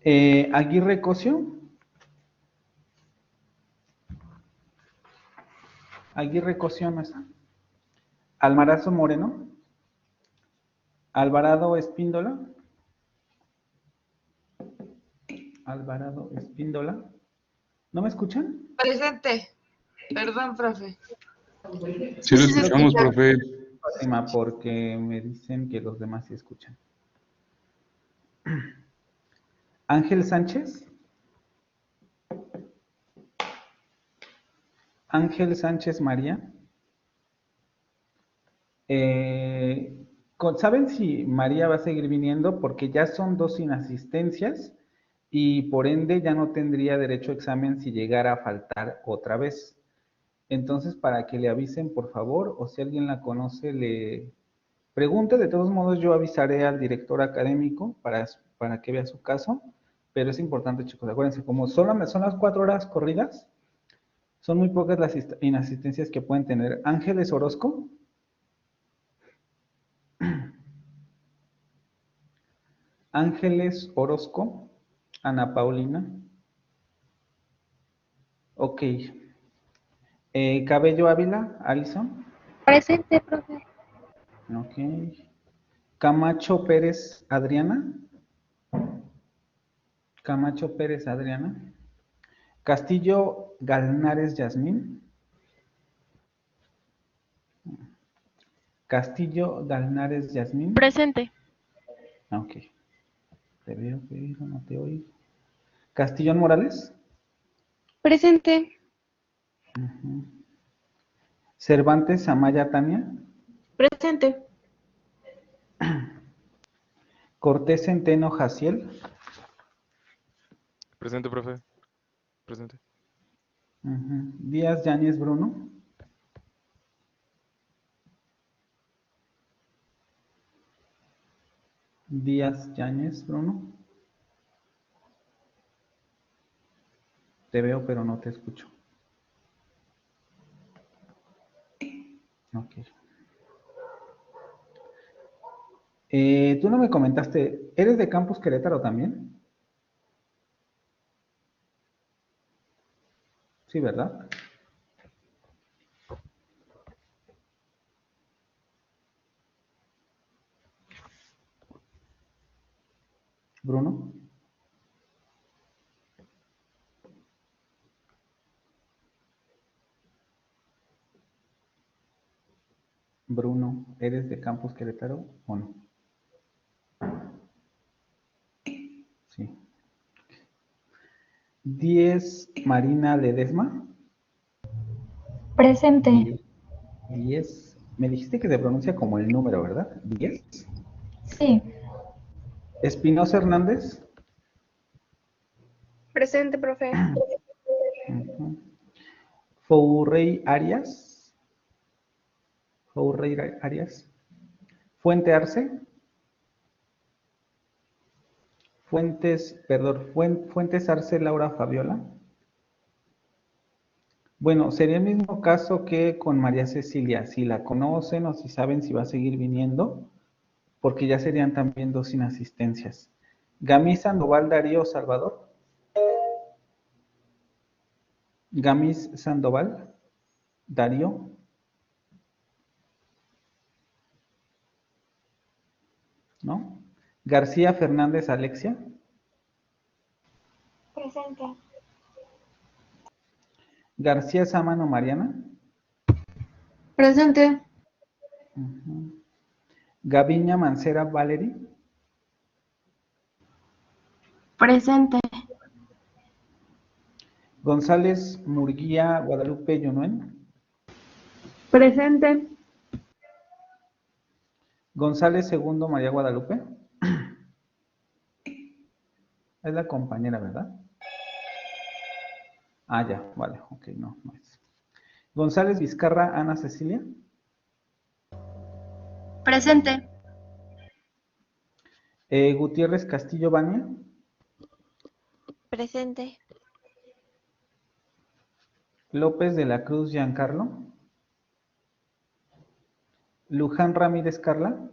Aguirre Cosio. Aguirre Cosio no está. Almarazo Moreno. Alvarado Espíndola. Alvarado Espíndola. ¿No me escuchan? Presente. Perdón, profe. Sí, lo escuchamos, profe. Fátima, porque me dicen que los demás sí escuchan. Ángel Sánchez. Ángel Sánchez María. ¿Saben si María va a seguir viniendo? Porque ya son 2 inasistencias y por ende ya no tendría derecho a examen si llegara a faltar otra vez. Entonces, para que le avisen, por favor, o si alguien la conoce, le pregunte. De todos modos, yo avisaré al director académico para que vea su caso, pero es importante, chicos, acuérdense, como son las 4 horas corridas, son muy pocas las inasistencias que pueden tener. Ángeles Orozco. Ángeles Orozco. Ana Paulina. Ok. Cabello Ávila, Alison. Presente, profe. Ok. Camacho Pérez, Adriana. Camacho Pérez, Adriana. Castillo Galnares, Yasmín. Castillo Galnares, Yasmín. Presente. Ok. Te veo, pero no te oigo. Castillón Morales. Presente. Cervantes Amaya Tania. Presente. Cortés Centeno Jaciel. Presente, profe. Presente. Díaz Yáñez Bruno. Díaz Yáñez Bruno. Te veo, pero no te escucho. Ok. Tú no me comentaste, ¿eres de Campus Querétaro también? Sí, ¿verdad? Bruno. Bruno, ¿eres de Campus Querétaro o no? Sí. 10 Marina Ledesma. Presente. 10. Me dijiste que se pronuncia como el número, ¿verdad? 10. Sí. Espinosa Hernández. Presente, profe. Fourrey Arias. Fourrey Arias. Fuente Arce. Fuentes Arce Laura Fabiola. Bueno, sería el mismo caso que con María Cecilia, si la conocen o si saben si va a seguir viniendo, porque ya serían también 2 inasistencias. Gamis Sandoval Darío Salvador. Gamis Sandoval Darío. ¿No? García Fernández Alexia. Presente. García Sámano Mariana. Presente. Gaviña Mancera Valery. Presente. González Murguía Guadalupe Yunuen. Presente. González Segundo María Guadalupe. Es la compañera, ¿verdad? Ah, ya, vale, ok, no, no es. González Vizcarra Ana Cecilia. Presente. Gutiérrez Castillo Bania. Presente. López de la Cruz Giancarlo. Luján Ramírez Carla.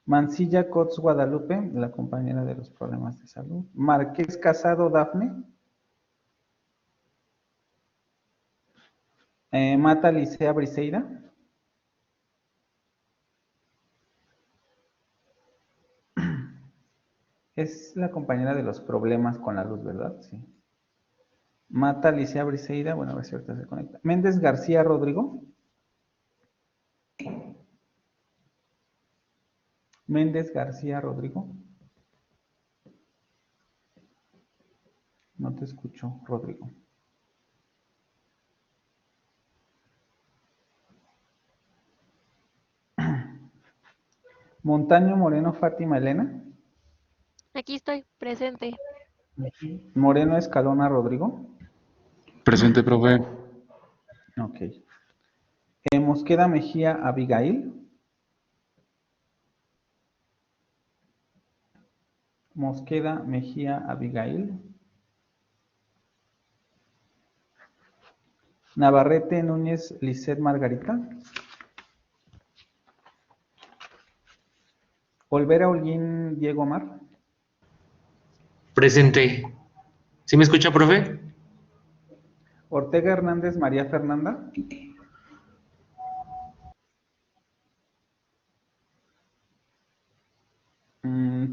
Mancilla Cots Guadalupe, la compañera de los problemas de salud. Márquez Casado Dafne. Mata Licea Briseida. Es la compañera de los problemas con la luz, ¿verdad? Sí. Mata Licea Briseida. Bueno, a ver si ahorita se conecta. Méndez García Rodrigo. Méndez García Rodrigo. No te escucho, Rodrigo. Montaño Moreno Fátima Elena. Aquí estoy, presente. Moreno Escalona Rodrigo. Presente, profe. Ok. Mosqueda Mejía Abigail. Mosqueda Mejía Abigail. Navarrete Núñez Lisset Margarita. Olvera Holguín Diego Mar. Presente. ¿Sí me escucha, profe? Ortega Hernández María Fernanda.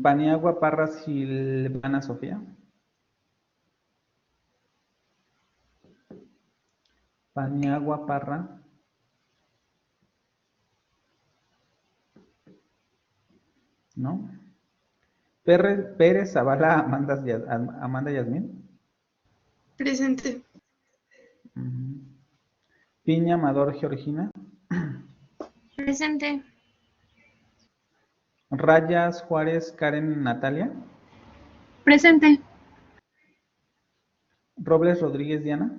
Paniagua Parra Silvana Sofía. Paniagua Parra. ¿No? Pérez Zavala Amanda Yasmín. Presente. Piña Amador Georgina. Presente. Rayas Juárez Karen Natalia. Presente. Robles Rodríguez Diana.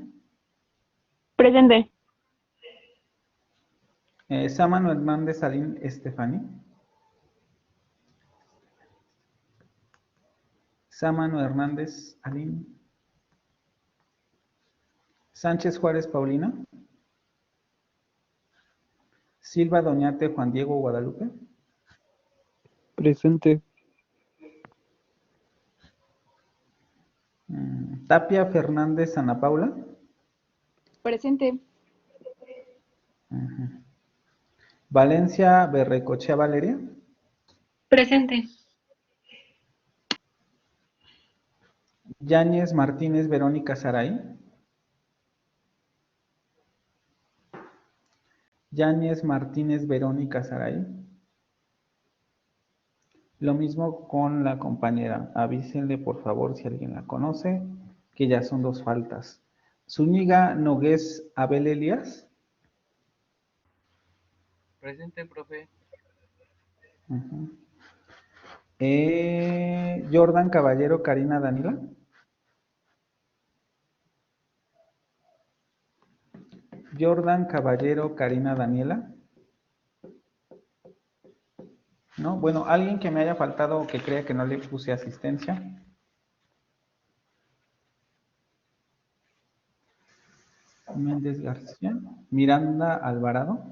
Presente. Sámano Hernández Salín Estefani. Sámano Hernández Alín. Sánchez Juárez Paulina. Silva Doñate Juan Diego Guadalupe. Presente. Tapia Fernández Ana Paula. Presente. Valencia Berrecochea Valeria. Presente. Yáñez Martínez Verónica Saray. Yáñez Martínez Verónica Saray. Lo mismo con la compañera. Avísenle por favor si alguien la conoce, que ya son 2 faltas. Zúñiga Nogués Abel Elías. Presente, profe. Jordan Caballero Karina Danila. Jordan Caballero Karina Daniela. ¿No? Bueno, alguien que me haya faltado o que crea que no le puse asistencia. Méndez García. Miranda Alvarado.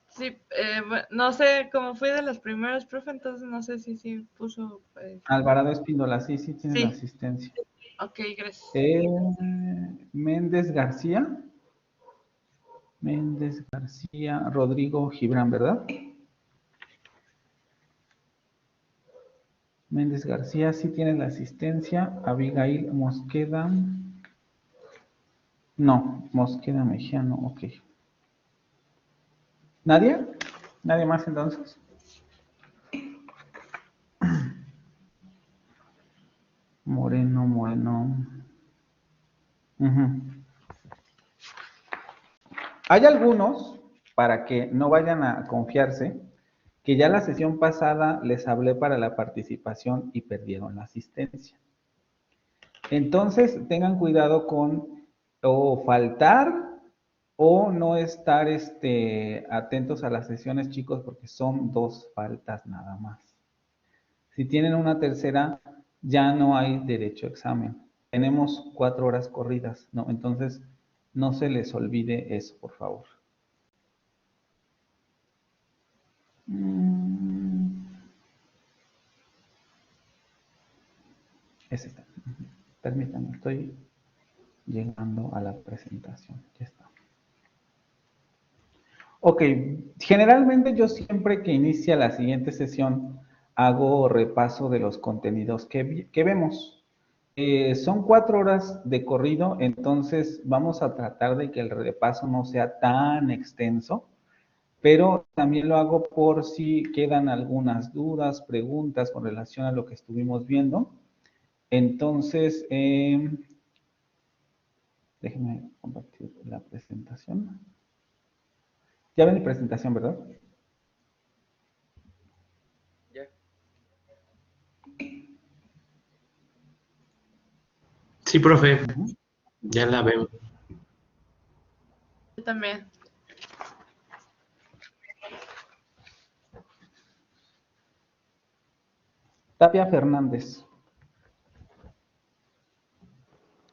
Sí, no sé, como fui de los primeros, profe, entonces no sé si sí puso. Alvarado Espíndola, sí, sí tiene la Sí. asistencia. Ok, gracias. Méndez García. Méndez García. Rodrigo Gibran, ¿verdad? Méndez García sí tiene la asistencia. Abigail Mosqueda. No, Mosqueda Mejía, no, ok. ¿Nadie? ¿Nadie más entonces? Moreno. Hay algunos, para que no vayan a confiarse, que ya la sesión pasada les hablé para la participación y perdieron la asistencia. Entonces, tengan cuidado con o faltar o no estar atentos a las sesiones, chicos, porque son 2 faltas nada más. Si tienen una tercera, ya no hay derecho a examen. Tenemos 4 horas corridas, ¿no? Entonces, no se les olvide eso, por favor. Es esta. Permítanme, estoy llegando a la presentación. Ya está. Ok, generalmente yo siempre que inicia la siguiente sesión hago repaso de los contenidos que vemos. Son 4 horas de corrido, entonces vamos a tratar de que el repaso no sea tan extenso, pero también lo hago por si quedan algunas dudas, preguntas con relación a lo que estuvimos viendo. Entonces, déjenme compartir la presentación. Ya ven mi presentación, ¿verdad? Ya. Sí, profe, ya la vemos. Yo también. Tapia Fernández.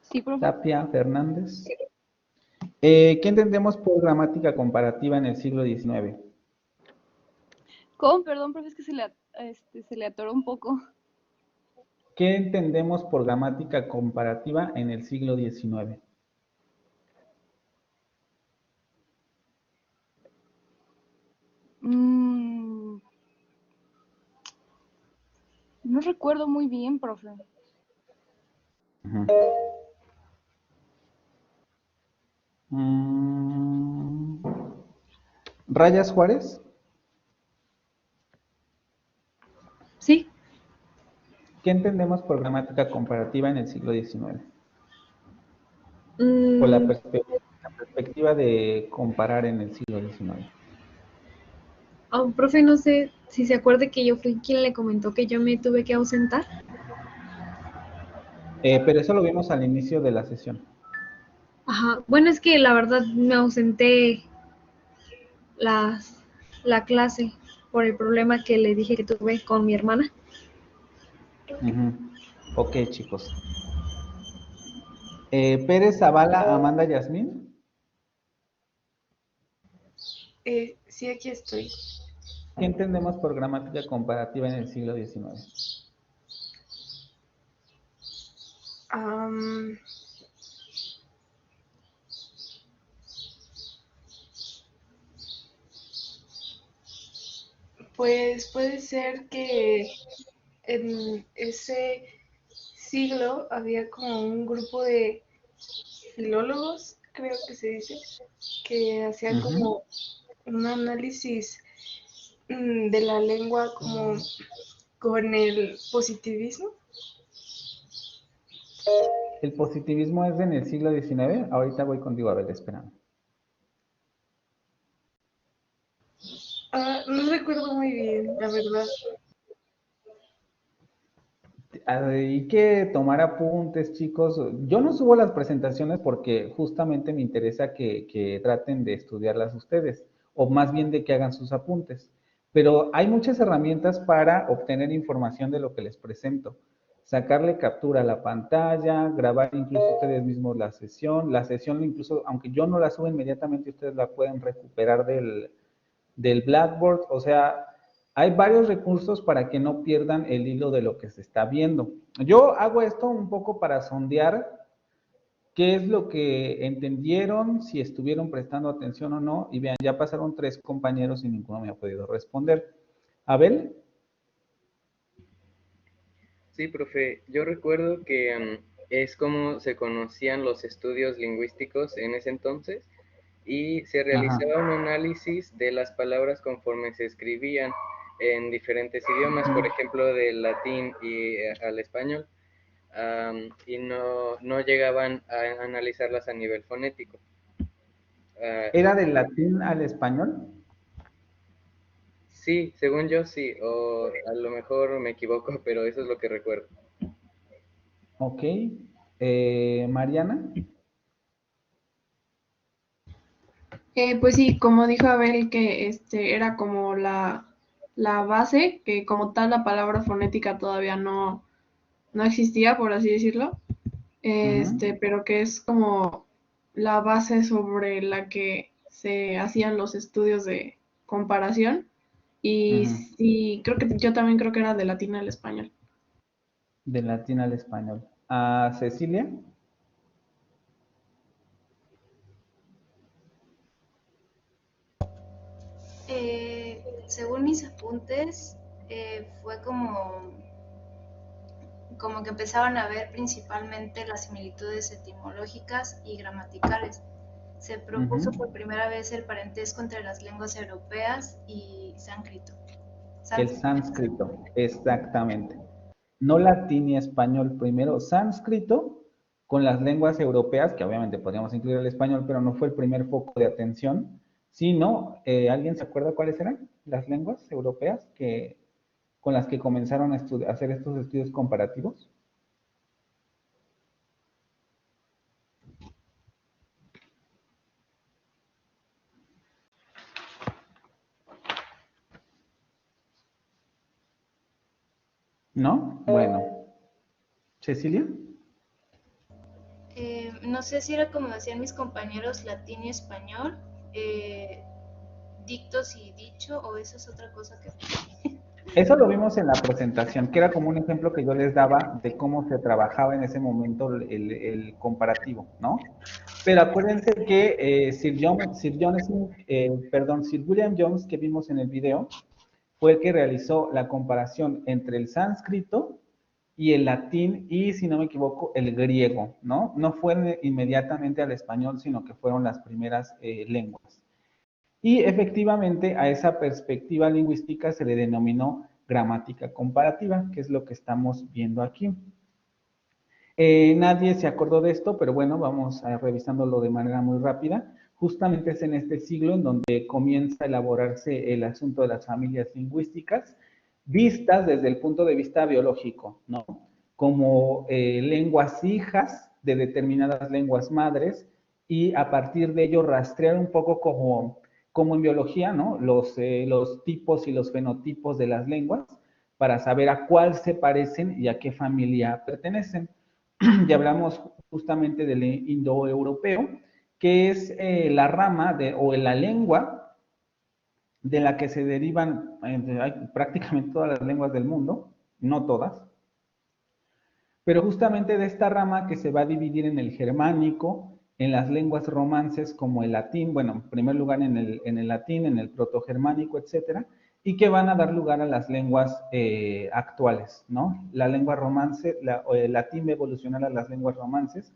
Sí, profe. Tapia Fernández. ¿Qué entendemos por gramática comparativa en el siglo XIX? ¿Cómo? Perdón, profe, es que se le atoró un poco. ¿Qué entendemos por gramática comparativa en el siglo XIX? No recuerdo muy bien, profe. Ujú. ¿Rayas Juárez? Sí. ¿Qué entendemos por gramática comparativa en el siglo XIX? Mm, Con la perspectiva de comparar en el siglo XIX. profe, no sé si se acuerde que yo fui quien le comentó que yo me tuve que ausentar. Pero eso lo vimos al inicio de la sesión. Ajá. Bueno, es que la verdad me ausenté la clase por el problema que le dije que tuve con mi hermana. Ok, chicos. Pérez Zavala, Amanda Yasmín. Sí, aquí estoy. ¿Qué entendemos por gramática comparativa en el siglo XIX? Am, pues puede ser que en ese siglo había como un grupo de filólogos, creo que se dice, que hacían como un análisis de la lengua como con el positivismo. ¿El positivismo es en el siglo XIX? Ahorita voy contigo, a ver, espérame. No recuerdo muy bien, la verdad. Hay que tomar apuntes, chicos. Yo no subo las presentaciones porque justamente me interesa que traten de estudiarlas ustedes, o más bien de que hagan sus apuntes. Pero hay muchas herramientas para obtener información de lo que les presento. Sacarle captura a la pantalla, grabar incluso ustedes mismos la sesión. La sesión incluso, aunque yo no la suba inmediatamente, ustedes la pueden recuperar del Blackboard. O sea, hay varios recursos para que no pierdan el hilo de lo que se está viendo. Yo hago esto un poco para sondear qué es lo que entendieron, si estuvieron prestando atención o no. Y vean, ya pasaron 3 compañeros y ninguno me ha podido responder. Abel. Sí, profe, yo recuerdo que es como se conocían los estudios lingüísticos en ese entonces y se realizaba un análisis de las palabras conforme se escribían en diferentes idiomas, por ejemplo, del latín y al español, y no llegaban a analizarlas a nivel fonético. ¿Era del latín al español? Sí, según yo sí, o a lo mejor me equivoco, pero eso es lo que recuerdo. Ok. Mariana. Pues sí, como dijo Abel, que era como la base, que como tal la palabra fonética todavía no existía, por así decirlo, pero que es como la base sobre la que se hacían los estudios de comparación. Y sí, yo también creo que era de latín al español. Del latín al español. ¿A Cecilia? Según mis apuntes, fue como que empezaron a ver principalmente las similitudes etimológicas y gramaticales. Se propuso por primera vez el parentesco entre las lenguas europeas y sánscrito. El sánscrito, exactamente. No latín ni español primero, sánscrito con las lenguas europeas, que obviamente podríamos incluir el español, pero no fue el primer foco de atención, sino, ¿alguien se acuerda cuáles eran las lenguas europeas con las que comenzaron a hacer estos estudios comparativos? ¿No? Bueno. ¿Cecilia? No sé si era como decían mis compañeros, latín y español, dictos y dicho, o eso es otra cosa que... Eso lo vimos en la presentación, que era como un ejemplo que yo les daba de cómo se trabajaba en ese momento el comparativo, ¿no? Pero acuérdense que Sir William Jones, que vimos en el video, fue el que realizó la comparación entre el sánscrito y el latín y, si no me equivoco, el griego, ¿no? No fue inmediatamente al español, sino que fueron las primeras lenguas. Y efectivamente a esa perspectiva lingüística se le denominó gramática comparativa, que es lo que estamos viendo aquí. Nadie se acordó de esto, pero bueno, vamos a revisándolo de manera muy rápida. Justamente es en este siglo en donde comienza a elaborarse el asunto de las familias lingüísticas, vistas desde el punto de vista biológico, ¿no? Como lenguas hijas de determinadas lenguas madres, y a partir de ello rastrear un poco como en biología, ¿no? Los tipos y los fenotipos de las lenguas para saber a cuál se parecen y a qué familia pertenecen. Ya hablamos justamente del indoeuropeo, que es la rama o la lengua de la que se derivan prácticamente todas las lenguas del mundo, no todas, pero justamente de esta rama que se va a dividir en el germánico, en las lenguas romances como el latín, bueno, en primer lugar en el latín, en el protogermánico, etcétera, y que van a dar lugar a las lenguas actuales, ¿no? La lengua romance, el latín va a evolucionar a las lenguas romances,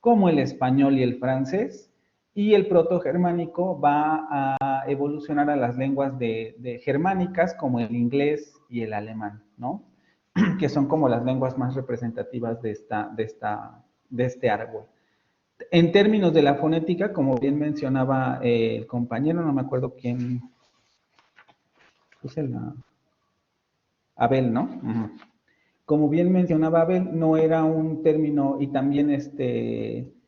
como el español y el francés, y el protogermánico va a evolucionar a las lenguas de germánicas, como el inglés y el alemán, ¿no? Que son como las lenguas más representativas de este árbol. En términos de la fonética, como bien mencionaba el compañero, no me acuerdo quién, puse Abel, ¿no? Como bien mencionaba Abel, no era un término, y también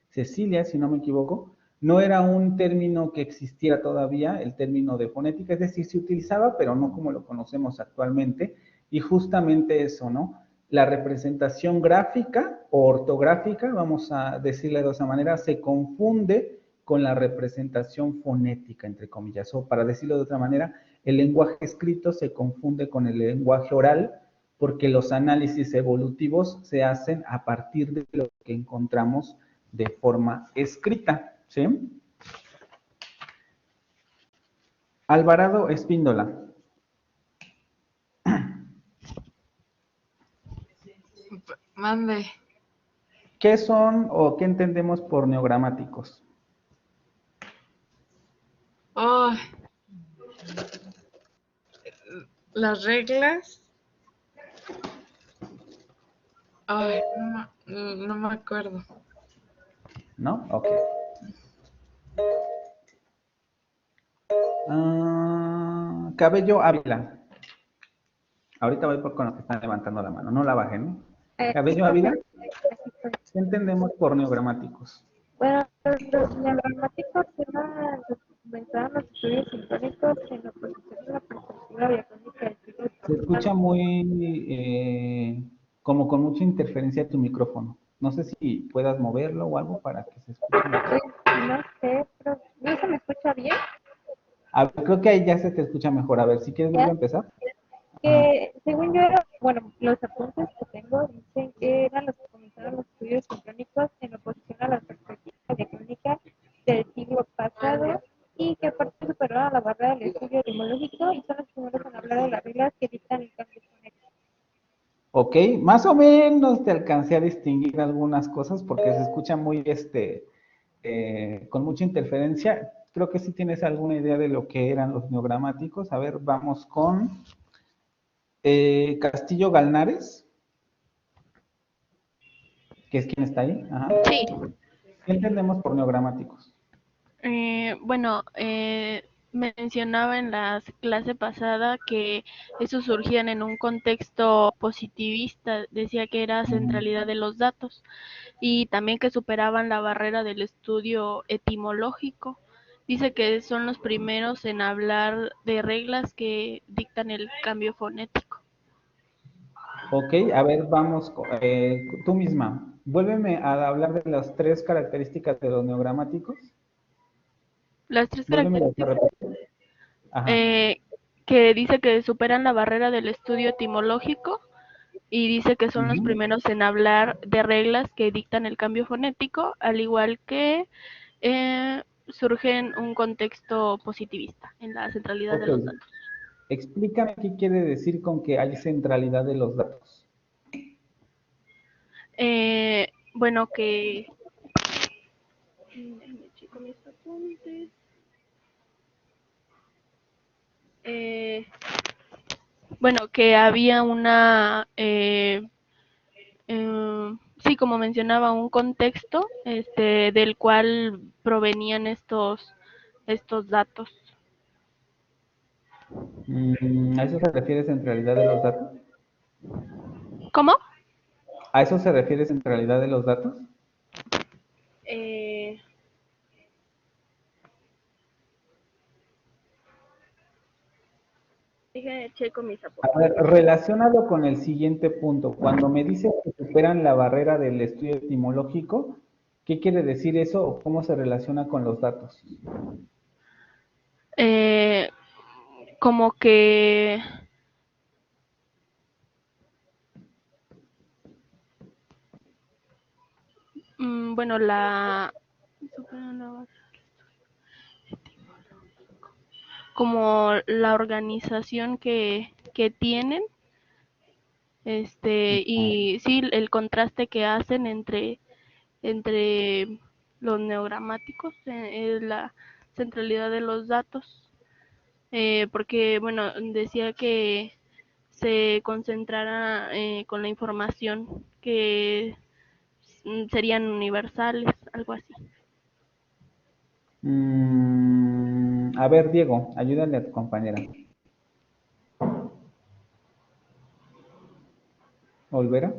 Cecilia, si no me equivoco, no era un término que existiera todavía, el término de fonética, es decir, se utilizaba, pero no como lo conocemos actualmente, y justamente eso, ¿no? La representación gráfica o ortográfica, vamos a decirle de esa manera, se confunde con la representación fonética, entre comillas, o para decirlo de otra manera, el lenguaje escrito se confunde con el lenguaje oral, porque los análisis evolutivos se hacen a partir de lo que encontramos de forma escrita, ¿sí? Alvarado Espíndola. Mande. ¿Qué son o qué entendemos por neogramáticos? Oh, las reglas. Ay, no me acuerdo. ¿No? Ok. Cabello Ávila. Ahorita voy con los que están levantando la mano. No la bajen, ¿no? Cabello Ávila. ¿Qué entendemos por neogramáticos? Bueno, los neogramáticos eran los que comenzaron los estudios sincrónicos en la posición de la perspectiva diacrónica del ciclo. Se escucha muy, como con mucha interferencia tu micrófono. No sé si puedas moverlo o algo para que se escuche mejor. No sé, pero ¿no se me escucha bien? A ver, creo que ahí ya se te escucha mejor. A ver, si quieres volver a empezar. que según yo, bueno, los apuntes que tengo dicen que eran los que comenzaron los estudios sincrónicos en oposición a la perspectiva diacrónica del siglo pasado y que aparte superaron la barrera del estudio etimológico y son los primeros en hablar de las reglas que dictan el cambio fonético. Ok, más o menos te alcancé a distinguir algunas cosas porque se escucha muy, con mucha interferencia. Creo que sí tienes alguna idea de lo que eran los neogramáticos. A ver, vamos con Castillo Galnares, que es quien está ahí. Ajá. Sí. ¿Qué entendemos por neogramáticos? Bueno, mencionaba en la clase pasada que esos surgían en un contexto positivista, decía que era centralidad de los datos y también que superaban la barrera del estudio etimológico. Dice que son los primeros en hablar de reglas que dictan el cambio fonético. Ok, a ver, vamos, tú misma, vuélveme a hablar de las 3 características de los neogramáticos. Las 3 Vuélveme características, a repetir. Ajá. que dice que superan la barrera del estudio etimológico y dice que son los primeros en hablar de reglas que dictan el cambio fonético, al igual que surge en un contexto positivista, en la centralidad de los datos. Explícame qué quiere decir con que hay centralidad de los datos. Bueno, que... Déjame checo mis apuntes. Bueno, que había una... sí, como mencionaba, un contexto del cual provenían estos datos. ¿A eso se refiere centralidad de los datos? ¿Cómo? ¿A eso se refiere centralidad de los datos? Dije, checo mis apuntes. A ver, relaciónalo con el siguiente punto. Cuando me dices que superan la barrera del estudio etimológico, ¿qué quiere decir eso o cómo se relaciona con los datos? Como que... bueno, como la organización que tienen, y sí, el contraste que hacen entre los neogramáticos, es la centralidad de los datos, porque, bueno, decía que se concentrara con la información que serían universales, algo así. A ver, Diego, ayúdale a tu compañera. ¿Olvera?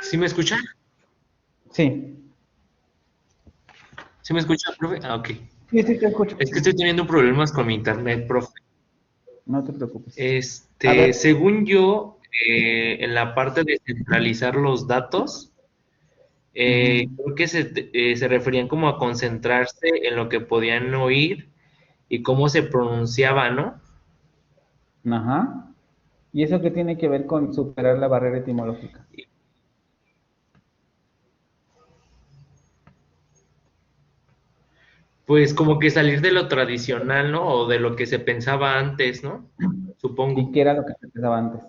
¿Sí me escucha? Sí. ¿Sí me escucha, profe? Ah, ok. Sí, sí, te escucho. Es que estoy teniendo problemas con mi internet, profe. No te preocupes. Según yo, en la parte de centralizar los datos, creo que se referían como a concentrarse en lo que podían oír y cómo se pronunciaba, ¿no? Ajá. ¿Y eso qué tiene que ver con superar la barrera etimológica? Pues como que salir de lo tradicional, ¿no? O de lo que se pensaba antes, ¿no? Supongo. ¿Y qué era lo que se pensaba antes?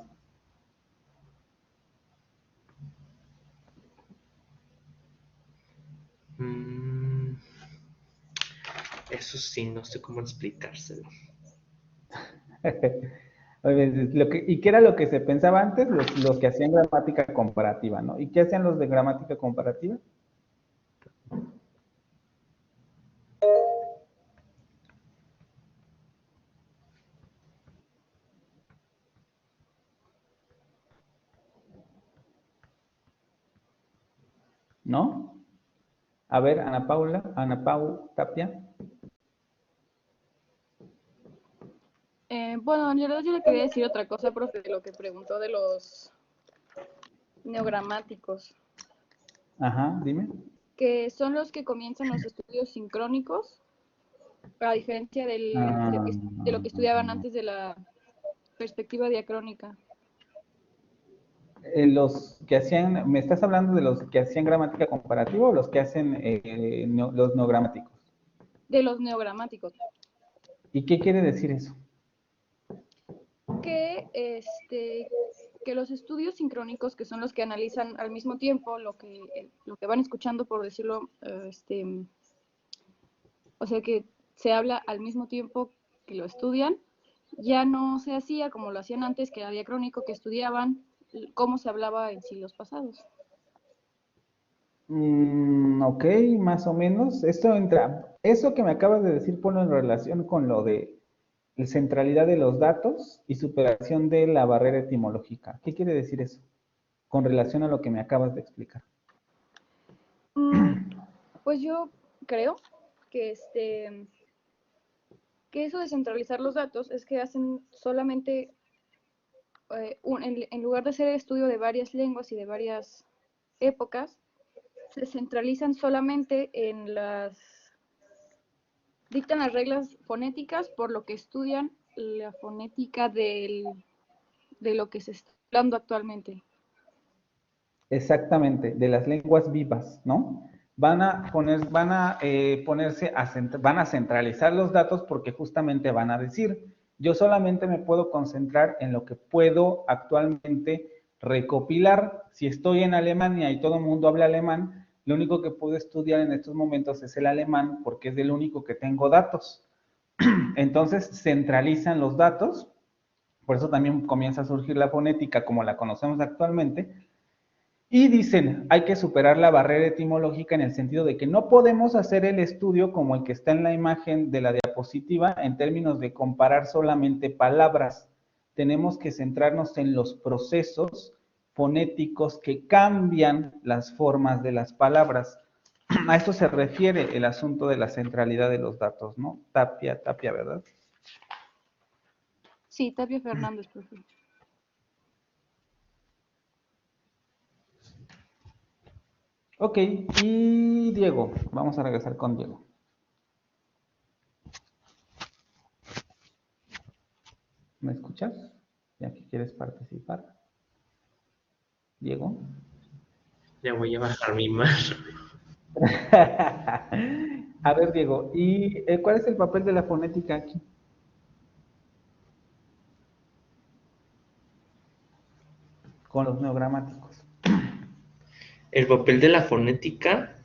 Eso sí, no sé cómo explicárselo. ¿Y qué era lo que se pensaba antes? Los que hacían gramática comparativa, ¿no? ¿Y qué hacían los de gramática comparativa? ¿No? A ver, Ana Pau Tapia. Bueno, en realidad yo le quería decir otra cosa, profe, de lo que preguntó de los neogramáticos, Ajá, dime. que son los que comienzan los estudios sincrónicos, a diferencia de lo que estudiaban antes de la perspectiva diacrónica. Los que hacían, ¿me estás hablando de los que hacían gramática comparativa o los que hacen los neogramáticos? De los neogramáticos. ¿Y qué quiere decir eso? Que los estudios sincrónicos, que son los que analizan al mismo tiempo lo que van escuchando, por decirlo, o sea, que se habla al mismo tiempo que lo estudian, ya no se hacía como lo hacían antes, que era diacrónico, que estudiaban cómo se hablaba en siglos pasados. Ok, más o menos. Esto entra, eso que me acabas de decir, ponlo en relación con lo de la centralidad de los datos y superación de la barrera etimológica. ¿Qué quiere decir eso? Con relación a lo que me acabas de explicar. Pues yo creo que que eso de centralizar los datos es que hacen solamente, en lugar de hacer estudio de varias lenguas y de varias épocas, se centralizan solamente en dictan las reglas fonéticas, por lo que estudian la fonética de lo que se está hablando actualmente. Exactamente, de las lenguas vivas, ¿no? Van a centralizar los datos porque justamente van a decir, yo solamente me puedo concentrar en lo que puedo actualmente recopilar. Si estoy en Alemania y todo el mundo habla alemán, lo único que puedo estudiar en estos momentos es el alemán porque es del único que tengo datos. Entonces, centralizan los datos, por eso también comienza a surgir la fonética como la conocemos actualmente, y dicen, hay que superar la barrera etimológica en el sentido de que no podemos hacer el estudio como el que está en la imagen de la diapositiva en términos de comparar solamente palabras. Tenemos que centrarnos en los procesos fonéticos que cambian las formas de las palabras. A esto se refiere el asunto de la centralidad de los datos, ¿no? Tapia, ¿verdad? Sí, Tapia Fernández, profe. Ok, y Diego, vamos a regresar con Diego. ¿Me escuchas? Ya que quieres participar. Diego. Ya voy a bajar mi mano. A ver, Diego, ¿y cuál es el papel de la fonética aquí? Con los neogramáticos. El papel de la fonética.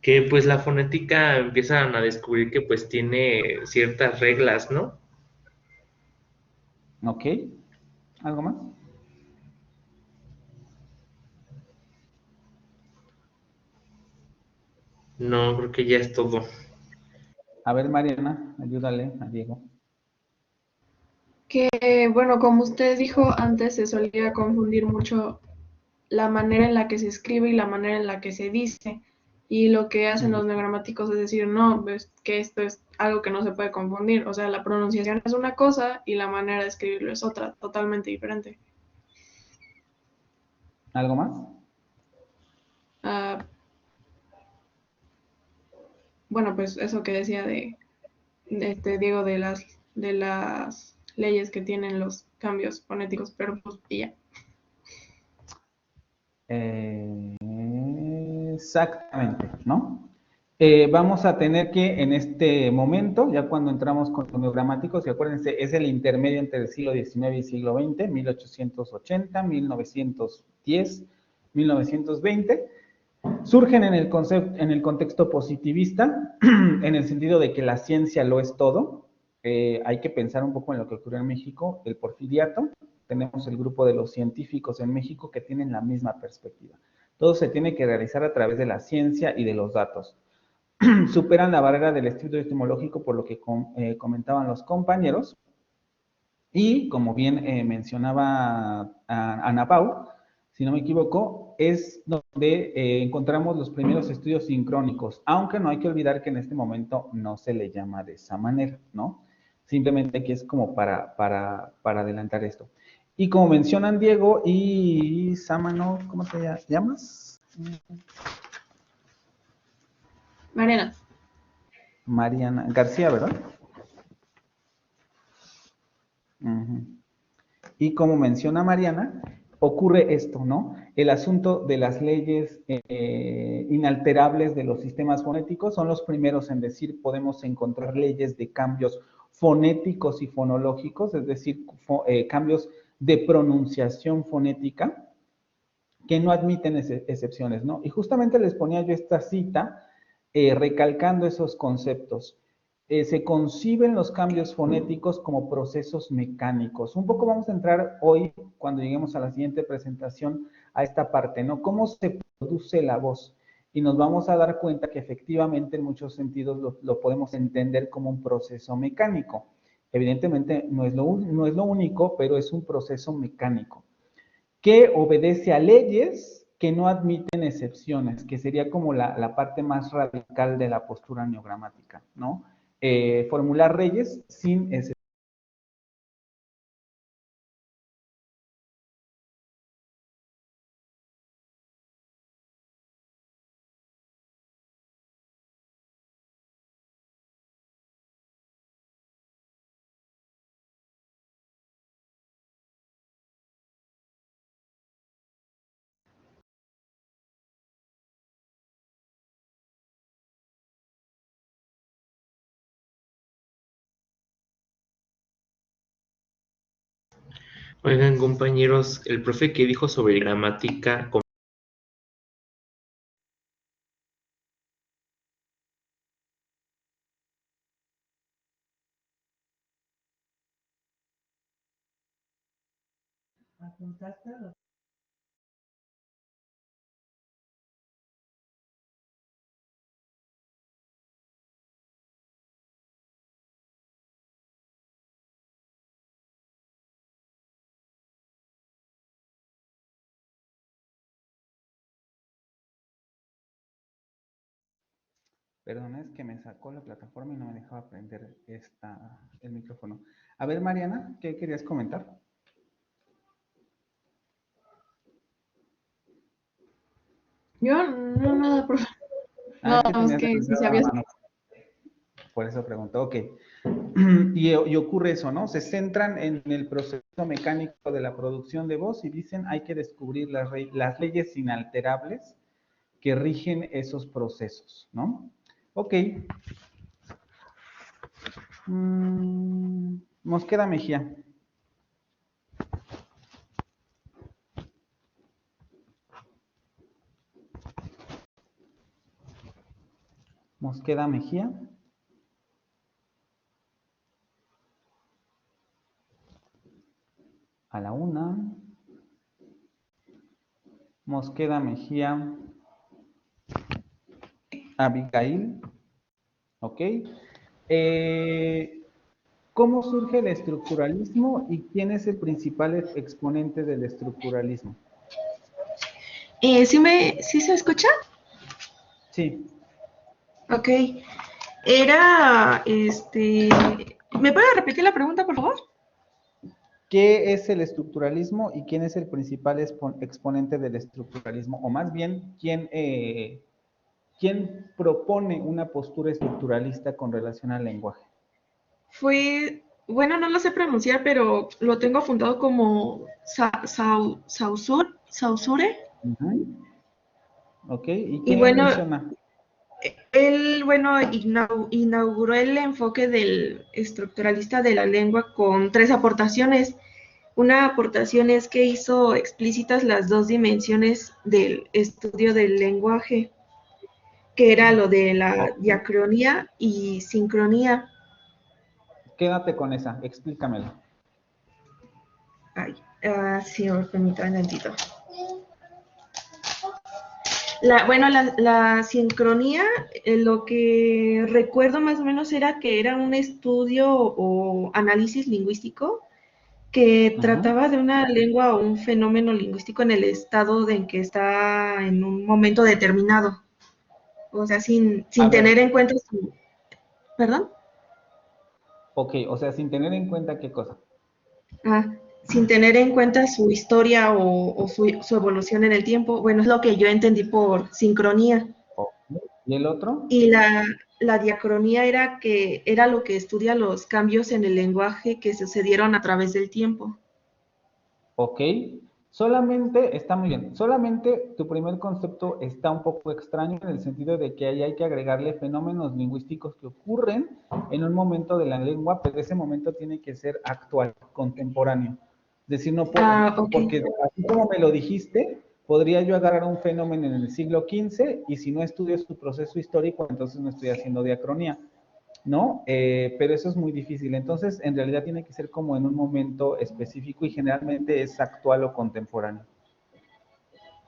Que pues la fonética empiezan a descubrir que pues tiene ciertas reglas, ¿no? Ok. ¿Algo más? No, creo que ya es todo. A ver, Mariana, ayúdale a Diego. Que, bueno, como usted dijo antes, se solía confundir mucho la manera en la que se escribe y la manera en la que se dice. Y lo que hacen los neogramáticos es decir, no, pues que esto es algo que no se puede confundir. O sea, la pronunciación es una cosa y la manera de escribirlo es otra, totalmente diferente. ¿Algo más? Bueno, pues eso que decía de Diego, de las leyes que tienen los cambios fonéticos, pero pues y ya. Exactamente, ¿no? Vamos a tener que en este momento, ya cuando entramos con los neogramáticos, y acuérdense, es el intermedio entre el siglo XIX y siglo XX, 1880, 1910, 1920, surgen en el contexto positivista, en el sentido de que la ciencia lo es todo. Hay que pensar un poco en lo que ocurrió en México, el porfiriato. Tenemos el grupo de los científicos en México que tienen la misma perspectiva. Todo se tiene que realizar a través de la ciencia y de los datos. Superan la barrera del estudio etimológico, por lo que comentaban los compañeros. Y, como bien mencionaba Ana Pau, si no me equivoco, es donde encontramos los primeros estudios sincrónicos, aunque no hay que olvidar que en este momento no se le llama de esa manera, ¿no? Simplemente que es como para adelantar esto. Y como mencionan Diego y Samano, ¿cómo te llamas? Mariana. Mariana García, ¿verdad? Ujú. Y como menciona Mariana, ocurre esto, ¿no? El asunto de las leyes inalterables de los sistemas fonéticos son los primeros en decir, podemos encontrar leyes de cambios fonéticos y fonológicos, es decir, cambios de pronunciación fonética que no admiten excepciones, ¿no? Y justamente les ponía yo esta cita recalcando esos conceptos. Se conciben los cambios fonéticos como procesos mecánicos. Un poco vamos a entrar hoy, cuando lleguemos a la siguiente presentación, a esta parte, ¿no? ¿Cómo se produce la voz? Y nos vamos a dar cuenta que efectivamente en muchos sentidos lo podemos entender como un proceso mecánico. Evidentemente no es lo único, pero es un proceso mecánico que obedece a leyes que no admiten excepciones, que sería como la parte más radical de la postura neogramática, ¿no? Formular leyes sin excepciones. Oigan, compañeros, el profe que dijo sobre gramática. Perdón, es que me sacó la plataforma y no me dejaba prender el micrófono. A ver, Mariana, ¿qué querías comentar? Yo no, nada, profe. Ah, No, es tenías que sí levantado sabía. la mano. Por eso pregunto, ok. Y ocurre eso, ¿no? Se centran en el proceso mecánico de la producción de voz y dicen hay que descubrir las leyes inalterables que rigen esos procesos, ¿no? Ok. Mosqueda Mejía. Mosqueda Mejía. A la una. Mosqueda Mejía. Abigail. Ok. ¿Cómo surge el estructuralismo y quién es el principal exponente del estructuralismo? ¿Sí se escucha? Sí. Ok. Era, ¿me puede repetir la pregunta, por favor? ¿Qué es el estructuralismo y quién es el principal exponente del estructuralismo? O más bien, ¿quién propone una postura estructuralista con relación al lenguaje? Bueno, no lo sé pronunciar, pero lo tengo apuntado como Saussure. Ok, ¿y Y quién lo bueno, menciona? él, inauguró el enfoque del estructuralista de la lengua con 3 aportaciones. Una aportación es que hizo explícitas las 2 dimensiones del estudio del lenguaje, que era lo de la diacronía y sincronía. Quédate con esa, explícamelo. Sí, permítame un tantito. La sincronía, lo que recuerdo más o menos era que era un estudio o análisis lingüístico que trataba de una lengua o un fenómeno lingüístico en el estado en que está en un momento determinado. O sea, sin tener en cuenta su... ¿Perdón? Ok, o sea, sin tener en cuenta qué cosa. Sin tener en cuenta su historia o su evolución en el tiempo. Bueno, es lo que yo entendí por sincronía. ¿Y el otro? Y la diacronía era lo que estudia los cambios en el lenguaje que sucedieron a través del tiempo. Ok, solamente, está muy bien, solamente tu primer concepto está un poco extraño en el sentido de que ahí hay que agregarle fenómenos lingüísticos que ocurren en un momento de la lengua, pero ese momento tiene que ser actual, contemporáneo. Es decir, no puedo, porque así como me lo dijiste, podría yo agarrar un fenómeno en el siglo XV y si no estudio su proceso histórico, entonces no estoy haciendo diacronía. ¿No? Pero eso es muy difícil. Entonces, en realidad tiene que ser como en un momento específico y generalmente es actual o contemporáneo.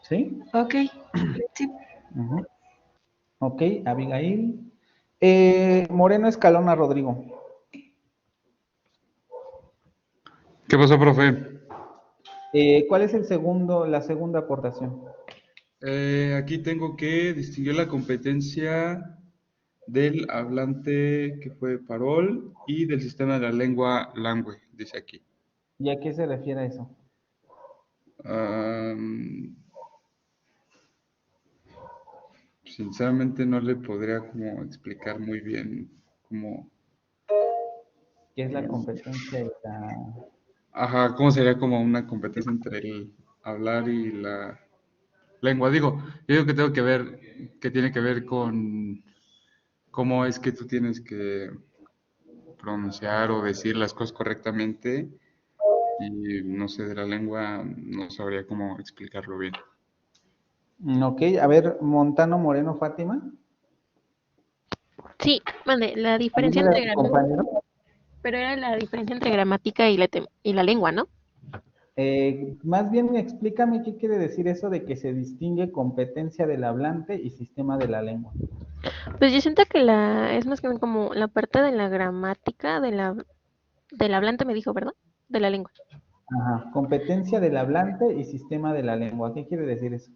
¿Sí? Ok, sí. Ok, Abigail. Moreno Escalona Rodrigo. ¿Qué pasó, profe? ¿Cuál es la segunda aportación? Aquí tengo que distinguir la competencia del hablante que fue Parol y del sistema de la lengua Langue, dice aquí. ¿Y a qué se refiere eso? Sinceramente no le podría como explicar muy bien cómo... ¿Qué es la competencia y la... Ajá, cómo sería como una competencia entre el hablar y la lengua. Yo digo que tengo que ver, que tiene que ver con cómo es que tú tienes que pronunciar o decir las cosas correctamente y no sé, de la lengua no sabría cómo explicarlo bien. Ok, a ver, Montano Moreno Fátima. Sí, mande, la diferencia Ayúdale a entre tu compañero. pero era la diferencia entre gramática y la lengua, ¿no? Más bien explícame qué quiere decir eso de que se distingue competencia del hablante y sistema de la lengua. Pues yo siento que es más que bien como la parte de la gramática del hablante, me dijo, ¿verdad? De la lengua. Ajá, competencia del hablante y sistema de la lengua. ¿Qué quiere decir eso?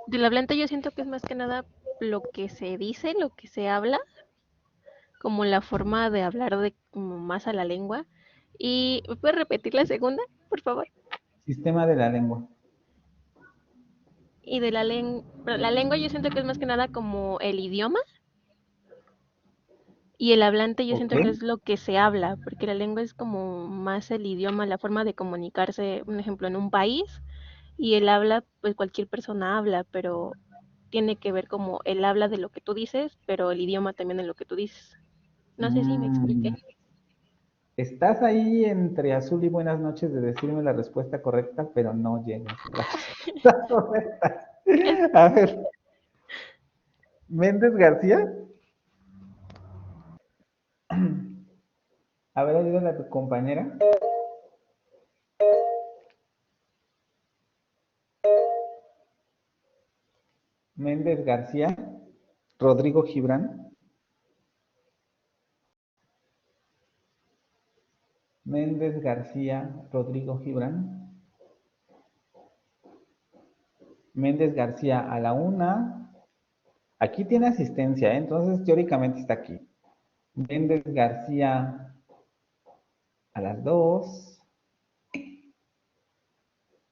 Del hablante yo siento que es más que nada lo que se dice, lo que se habla, como la forma de hablar de como más a la lengua. ¿Y ¿me puedes repetir la segunda, por favor? Sistema de la lengua. Y de la lengua yo siento que es más que nada como el idioma. Y el hablante yo siento que es lo que se habla, porque la lengua es como más el idioma, la forma de comunicarse, un ejemplo, en un país, y el habla, pues cualquier persona habla, pero tiene que ver como el habla de lo que tú dices, pero el idioma también de lo que tú dices. No sé si me expliqué. Estás ahí entre azul y buenas noches de decirme la respuesta correcta, pero no llegas. La correcta. A ver. Méndez García. A ver, ayúdale a tu compañera. Méndez García. Rodrigo Gibran. Méndez García, Rodrigo Gibran. Méndez García a la 1. Aquí tiene asistencia, ¿eh? Entonces teóricamente está aquí. Méndez García a las 2.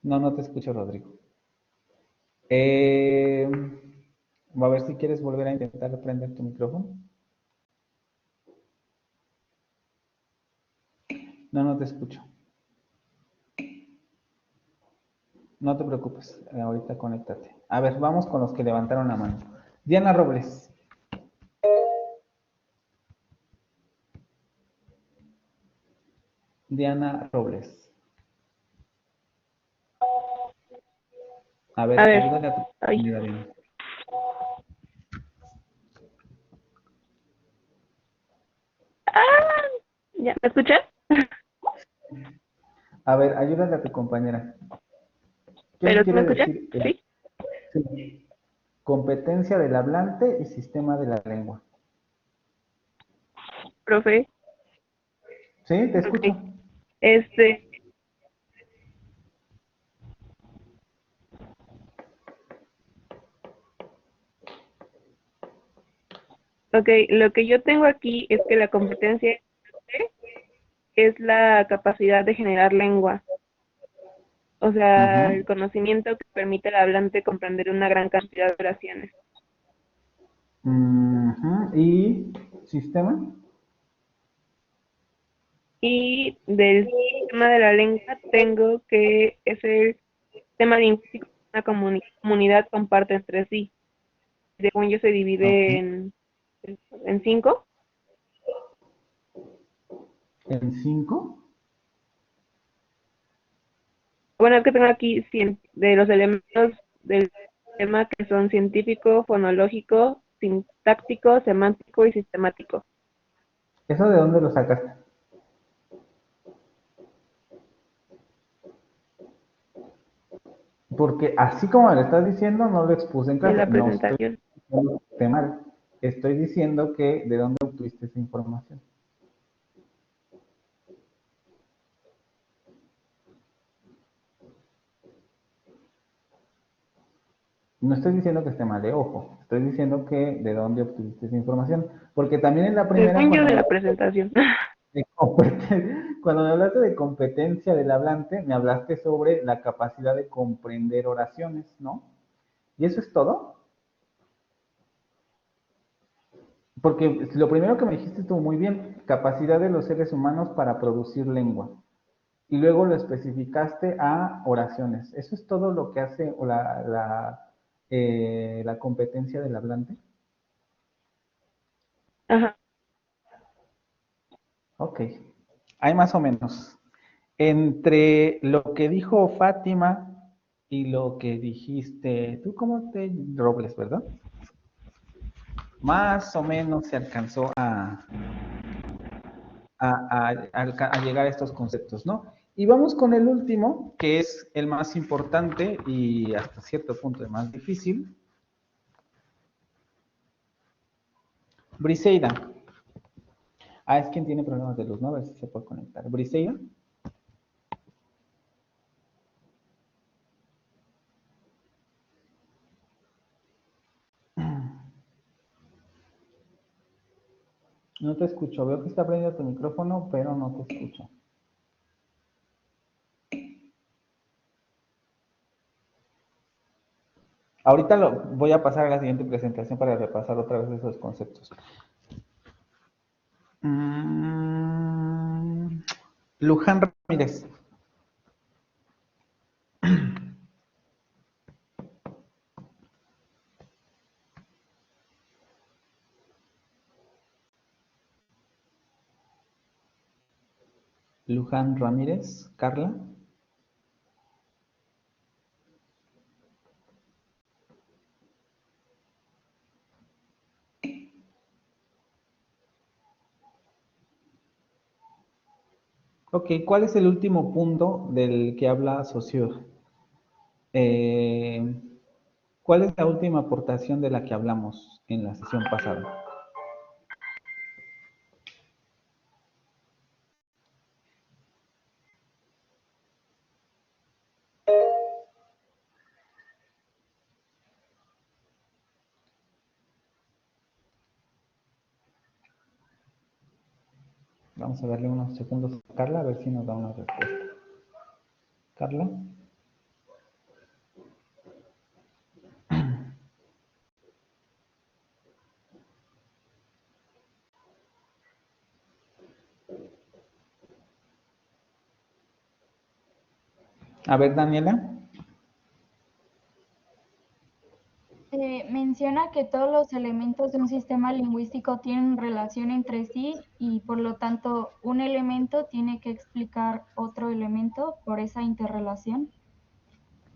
No te escucho, Rodrigo. A ver si quieres volver a intentar prender tu micrófono. No te escucho. No te preocupes, ahorita conéctate. A ver, vamos con los que levantaron la mano. Diana Robles. Diana Robles. A ver, ayúdale a tu compañera, Diana. ¿Ya me escuchas? A ver, ayúdale a tu compañera. ¿Qué ¿Pero tú me quiere escuchas? decir? Sí. Competencia del hablante y sistema de la lengua. Profe. Sí, te escucho. Ok, lo que yo tengo aquí es que la competencia es la capacidad de generar lengua. O sea, el conocimiento que permite al hablante comprender una gran cantidad de oraciones. Ujú. ¿Y sistema? Y del tema de la lengua tengo que es el tema lingüístico que una comunidad comparte entre sí. Según yo se divide Ok. en 5. ¿En 5? Bueno, es que tengo aquí de los elementos del tema que son científico, fonológico, sintáctico, semántico y sistemático. ¿Eso de dónde lo sacaste? Porque así como me lo estás diciendo, no lo expuse en De clase. la No estoy presentación. diciendo que esté mal. Estoy diciendo que de dónde obtuviste esa información. No estoy diciendo que esté mal, ojo. Estoy diciendo que de dónde obtuviste esa información. Porque también en la primera, Según yo cuando de me la hablaste presentación. cuando me hablaste de competencia del hablante, me hablaste sobre la capacidad de comprender oraciones, ¿no? ¿Y eso es todo? Porque lo primero que me dijiste estuvo muy bien, capacidad de los seres humanos para producir lengua. Y luego lo especificaste a oraciones. ¿Eso es todo lo que hace la competencia del hablante? Ajá. Ok. Hay más o menos. Entre lo que dijo Fátima y lo que dijiste, ¿tú cómo te Robles, verdad? Más o menos se alcanzó a llegar a estos conceptos, ¿no? Y vamos con el último, que es el más importante y hasta cierto punto el más difícil. Briseida. Ah, es quien tiene problemas de luz, ¿no? A ver si se puede conectar. Briseida. No te escucho. Veo que está prendido tu micrófono, pero no te escucho. Ahorita lo voy a pasar a la siguiente presentación para repasar otra vez esos conceptos. Luján Ramírez. Luján Ramírez. Carla. Ok, ¿cuál es el último punto del que habla Saussure? ¿Cuál es la última aportación de la que hablamos en la sesión pasada? Vamos a darle unos segundos a Carla a ver si nos da una respuesta. Carla. A ver, Daniela. Menciona que todos los elementos de un sistema lingüístico tienen relación entre sí y por lo tanto un elemento tiene que explicar otro elemento por esa interrelación.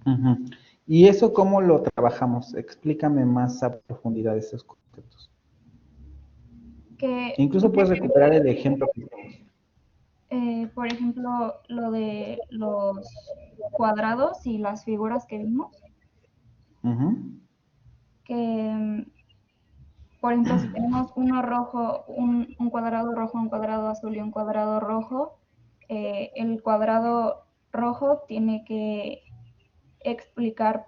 Uh-huh. ¿Y eso cómo lo trabajamos? Explícame más a profundidad esos conceptos. Que Incluso puedes recuperar el ejemplo que por ejemplo, lo de los cuadrados y las figuras que vimos, que, por ejemplo, si tenemos uno rojo, un cuadrado rojo, un cuadrado azul y un cuadrado rojo, el cuadrado rojo tiene que explicar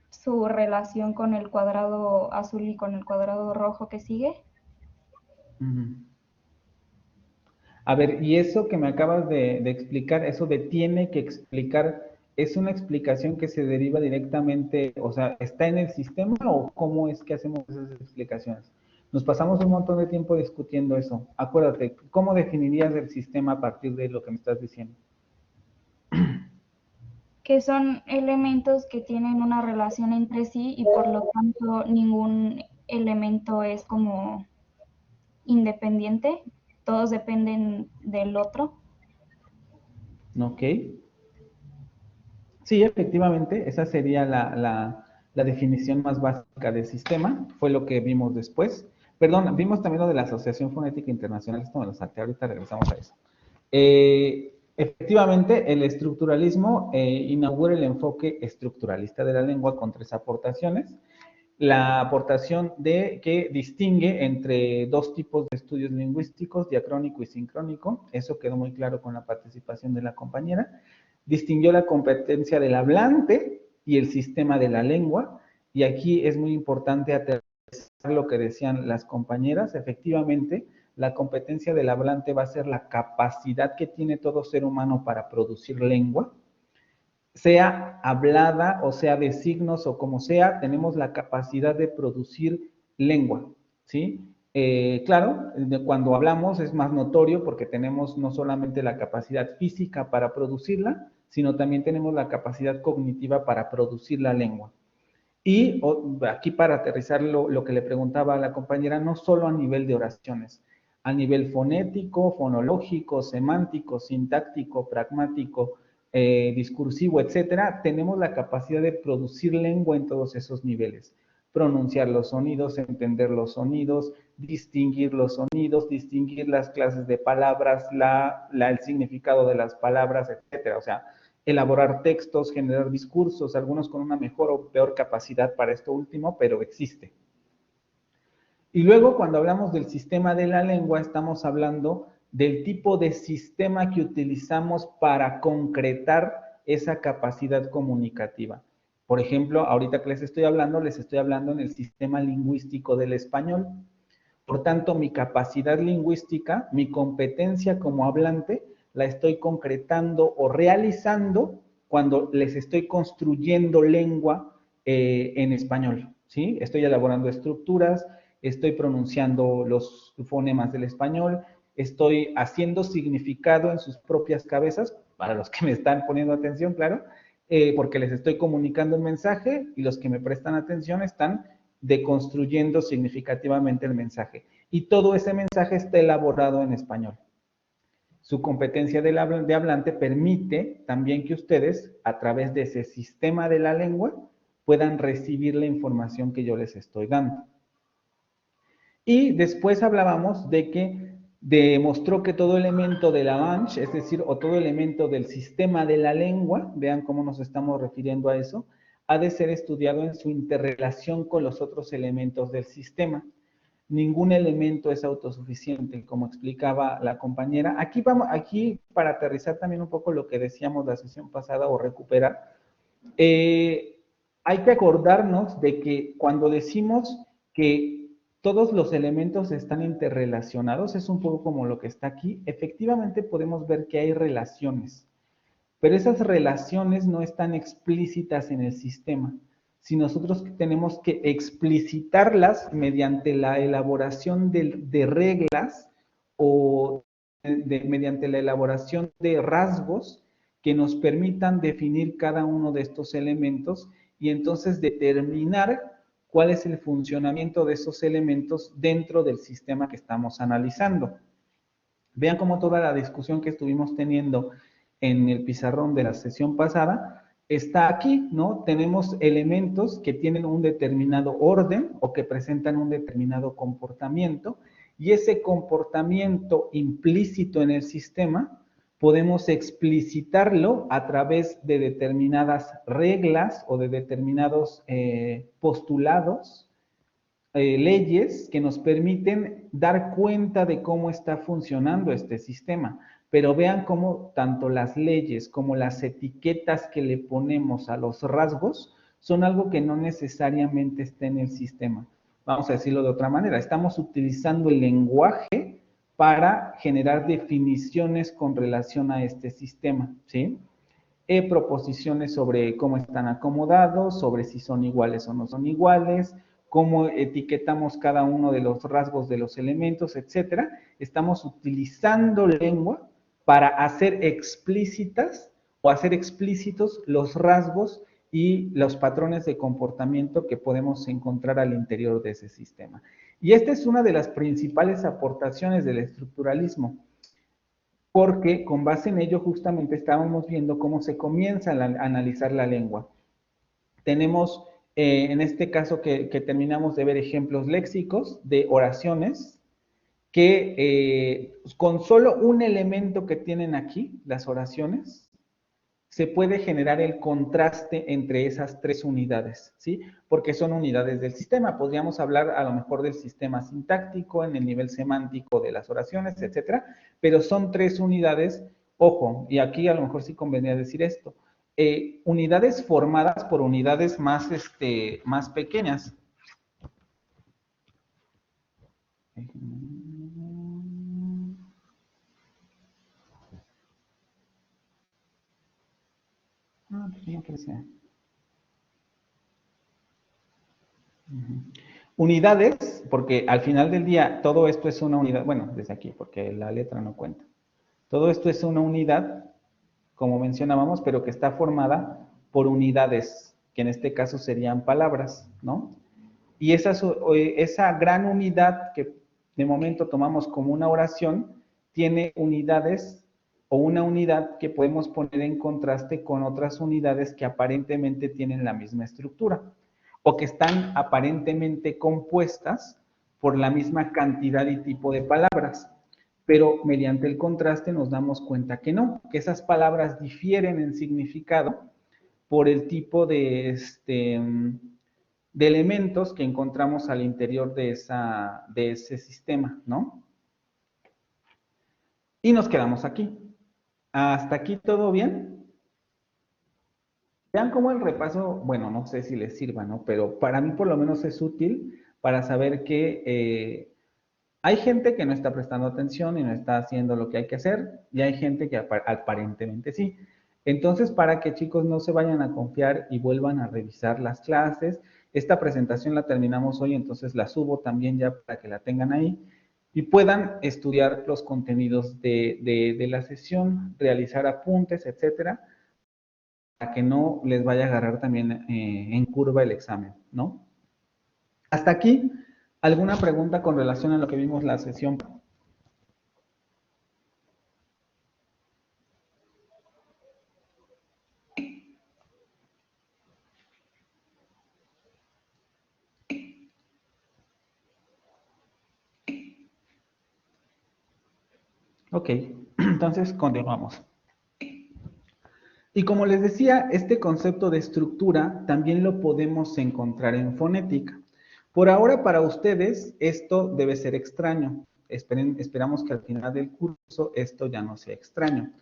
su relación con el cuadrado azul y con el cuadrado rojo que sigue. A ver, y eso que me acabas de explicar, eso de tiene que explicar, ¿Es una explicación que se deriva directamente, o sea, está en el sistema o cómo es que hacemos esas explicaciones? Nos pasamos un montón de tiempo discutiendo eso. Acuérdate, ¿cómo definirías el sistema a partir de lo que me estás diciendo? Que son elementos que tienen una relación entre sí y por lo tanto ningún elemento es como independiente, todos dependen del otro. Ok. Sí, efectivamente, esa sería la definición más básica del sistema, fue lo que vimos después. Perdón, vimos también lo de la Asociación Fonética Internacional, esto me lo salté, ahorita regresamos a eso. Efectivamente, el estructuralismo inaugura el enfoque estructuralista de la lengua con 3 aportaciones. La aportación que distingue entre 2 tipos de estudios lingüísticos, diacrónico y sincrónico, eso quedó muy claro con la participación de la compañera. Distinguió la competencia del hablante y el sistema de la lengua, y aquí es muy importante aterrizar lo que decían las compañeras. Efectivamente, la competencia del hablante va a ser la capacidad que tiene todo ser humano para producir lengua, sea hablada o sea de signos o como sea, tenemos la capacidad de producir lengua, ¿sí? Claro, cuando hablamos es más notorio porque tenemos no solamente la capacidad física para producirla, sino también tenemos la capacidad cognitiva para producir la lengua. Y aquí para aterrizar lo que le preguntaba a la compañera, no solo a nivel de oraciones, a nivel fonético, fonológico, semántico, sintáctico, pragmático, discursivo, etcétera, tenemos la capacidad de producir lengua en todos esos niveles. Pronunciar los sonidos, entender los sonidos, distinguir los sonidos, distinguir las clases de palabras, el significado de las palabras, etcétera. O sea, elaborar textos, generar discursos, algunos con una mejor o peor capacidad para esto último, pero existe. Y luego, cuando hablamos del sistema de la lengua, estamos hablando del tipo de sistema que utilizamos para concretar esa capacidad comunicativa. Por ejemplo, ahorita que les estoy hablando en el sistema lingüístico del español. Por tanto, mi capacidad lingüística, mi competencia como hablante, la estoy concretando o realizando cuando les estoy construyendo lengua en español, ¿sí? Estoy elaborando estructuras, estoy pronunciando los fonemas del español, estoy haciendo significado en sus propias cabezas, para los que me están poniendo atención, claro, porque les estoy comunicando el mensaje y los que me prestan atención están deconstruyendo significativamente el mensaje. Y todo ese mensaje está elaborado en español. Su competencia de hablante permite también que ustedes, a través de ese sistema de la lengua, puedan recibir la información que yo les estoy dando. Y después hablábamos de que demostró que todo elemento de la langue, es decir, o todo elemento del sistema de la lengua, vean cómo nos estamos refiriendo a eso, ha de ser estudiado en su interrelación con los otros elementos del sistema. Ningún elemento es autosuficiente, como explicaba la compañera. Aquí para aterrizar también un poco lo que decíamos la sesión pasada o recuperar, hay que acordarnos de que cuando decimos que todos los elementos están interrelacionados, es un poco como lo que está aquí, efectivamente podemos ver que hay relaciones, pero esas relaciones no están explícitas en el sistema. Si nosotros tenemos que explicitarlas mediante la elaboración de reglas o mediante la elaboración de rasgos que nos permitan definir cada uno de estos elementos y entonces determinar cuál es el funcionamiento de esos elementos dentro del sistema que estamos analizando. Vean cómo toda la discusión que estuvimos teniendo en el pizarrón de la sesión pasada está aquí, ¿no? Tenemos elementos que tienen un determinado orden o que presentan un determinado comportamiento y ese comportamiento implícito en el sistema podemos explicitarlo a través de determinadas reglas o de determinados postulados, leyes que nos permiten dar cuenta de cómo está funcionando este sistema. Pero vean cómo tanto las leyes como las etiquetas que le ponemos a los rasgos son algo que no necesariamente está en el sistema. Vamos a decirlo de otra manera, estamos utilizando el lenguaje para generar definiciones con relación a este sistema, ¿sí? proposiciones sobre cómo están acomodados, sobre si son iguales o no son iguales, cómo etiquetamos cada uno de los rasgos de los elementos, etcétera. Estamos utilizando lengua para hacer explícitas o hacer explícitos los rasgos y los patrones de comportamiento que podemos encontrar al interior de ese sistema. Y esta es una de las principales aportaciones del estructuralismo, porque con base en ello justamente estábamos viendo cómo se comienza a analizar la lengua. Tenemos, en este caso que terminamos de ver ejemplos léxicos de oraciones, que con solo un elemento que tienen aquí, las oraciones, se puede generar el contraste entre esas tres unidades, ¿sí? Porque son unidades del sistema. Podríamos hablar a lo mejor del sistema sintáctico, en el nivel semántico de las oraciones, etcétera, pero son tres unidades, ojo, y aquí a lo mejor sí convenía decir esto, unidades formadas por unidades más pequeñas. Unidades, porque al final del día todo esto es una unidad, bueno, desde aquí, porque la letra no cuenta. Todo esto es una unidad, como mencionábamos, pero que está formada por unidades, que en este caso serían palabras, ¿no? Y esa gran unidad que de momento tomamos como una oración, tiene unidades o una unidad que podemos poner en contraste con otras unidades que aparentemente tienen la misma estructura o que están aparentemente compuestas por la misma cantidad y tipo de palabras, pero mediante el contraste nos damos cuenta que no, que esas palabras difieren en significado por el tipo de elementos que encontramos al interior de ese sistema, ¿no? Y nos quedamos aquí. ¿Hasta aquí todo bien? Vean cómo el repaso, bueno, no sé si les sirva, ¿no? Pero para mí por lo menos es útil para saber que hay gente que no está prestando atención y no está haciendo lo que hay que hacer, y hay gente que aparentemente sí. Entonces, para que chicos no se vayan a confiar y vuelvan a revisar las clases, esta presentación la terminamos hoy, entonces la subo también ya para que la tengan ahí y puedan estudiar los contenidos de la sesión, realizar apuntes, etcétera, para que no les vaya a agarrar también en curva el examen, ¿no? Hasta aquí, ¿alguna pregunta con relación a lo que vimos la sesión? Ok, entonces continuamos. Y como les decía, este concepto de estructura también lo podemos encontrar en fonética. Por ahora, para ustedes, esto debe ser extraño. Esperamos que al final del curso esto ya no sea extraño.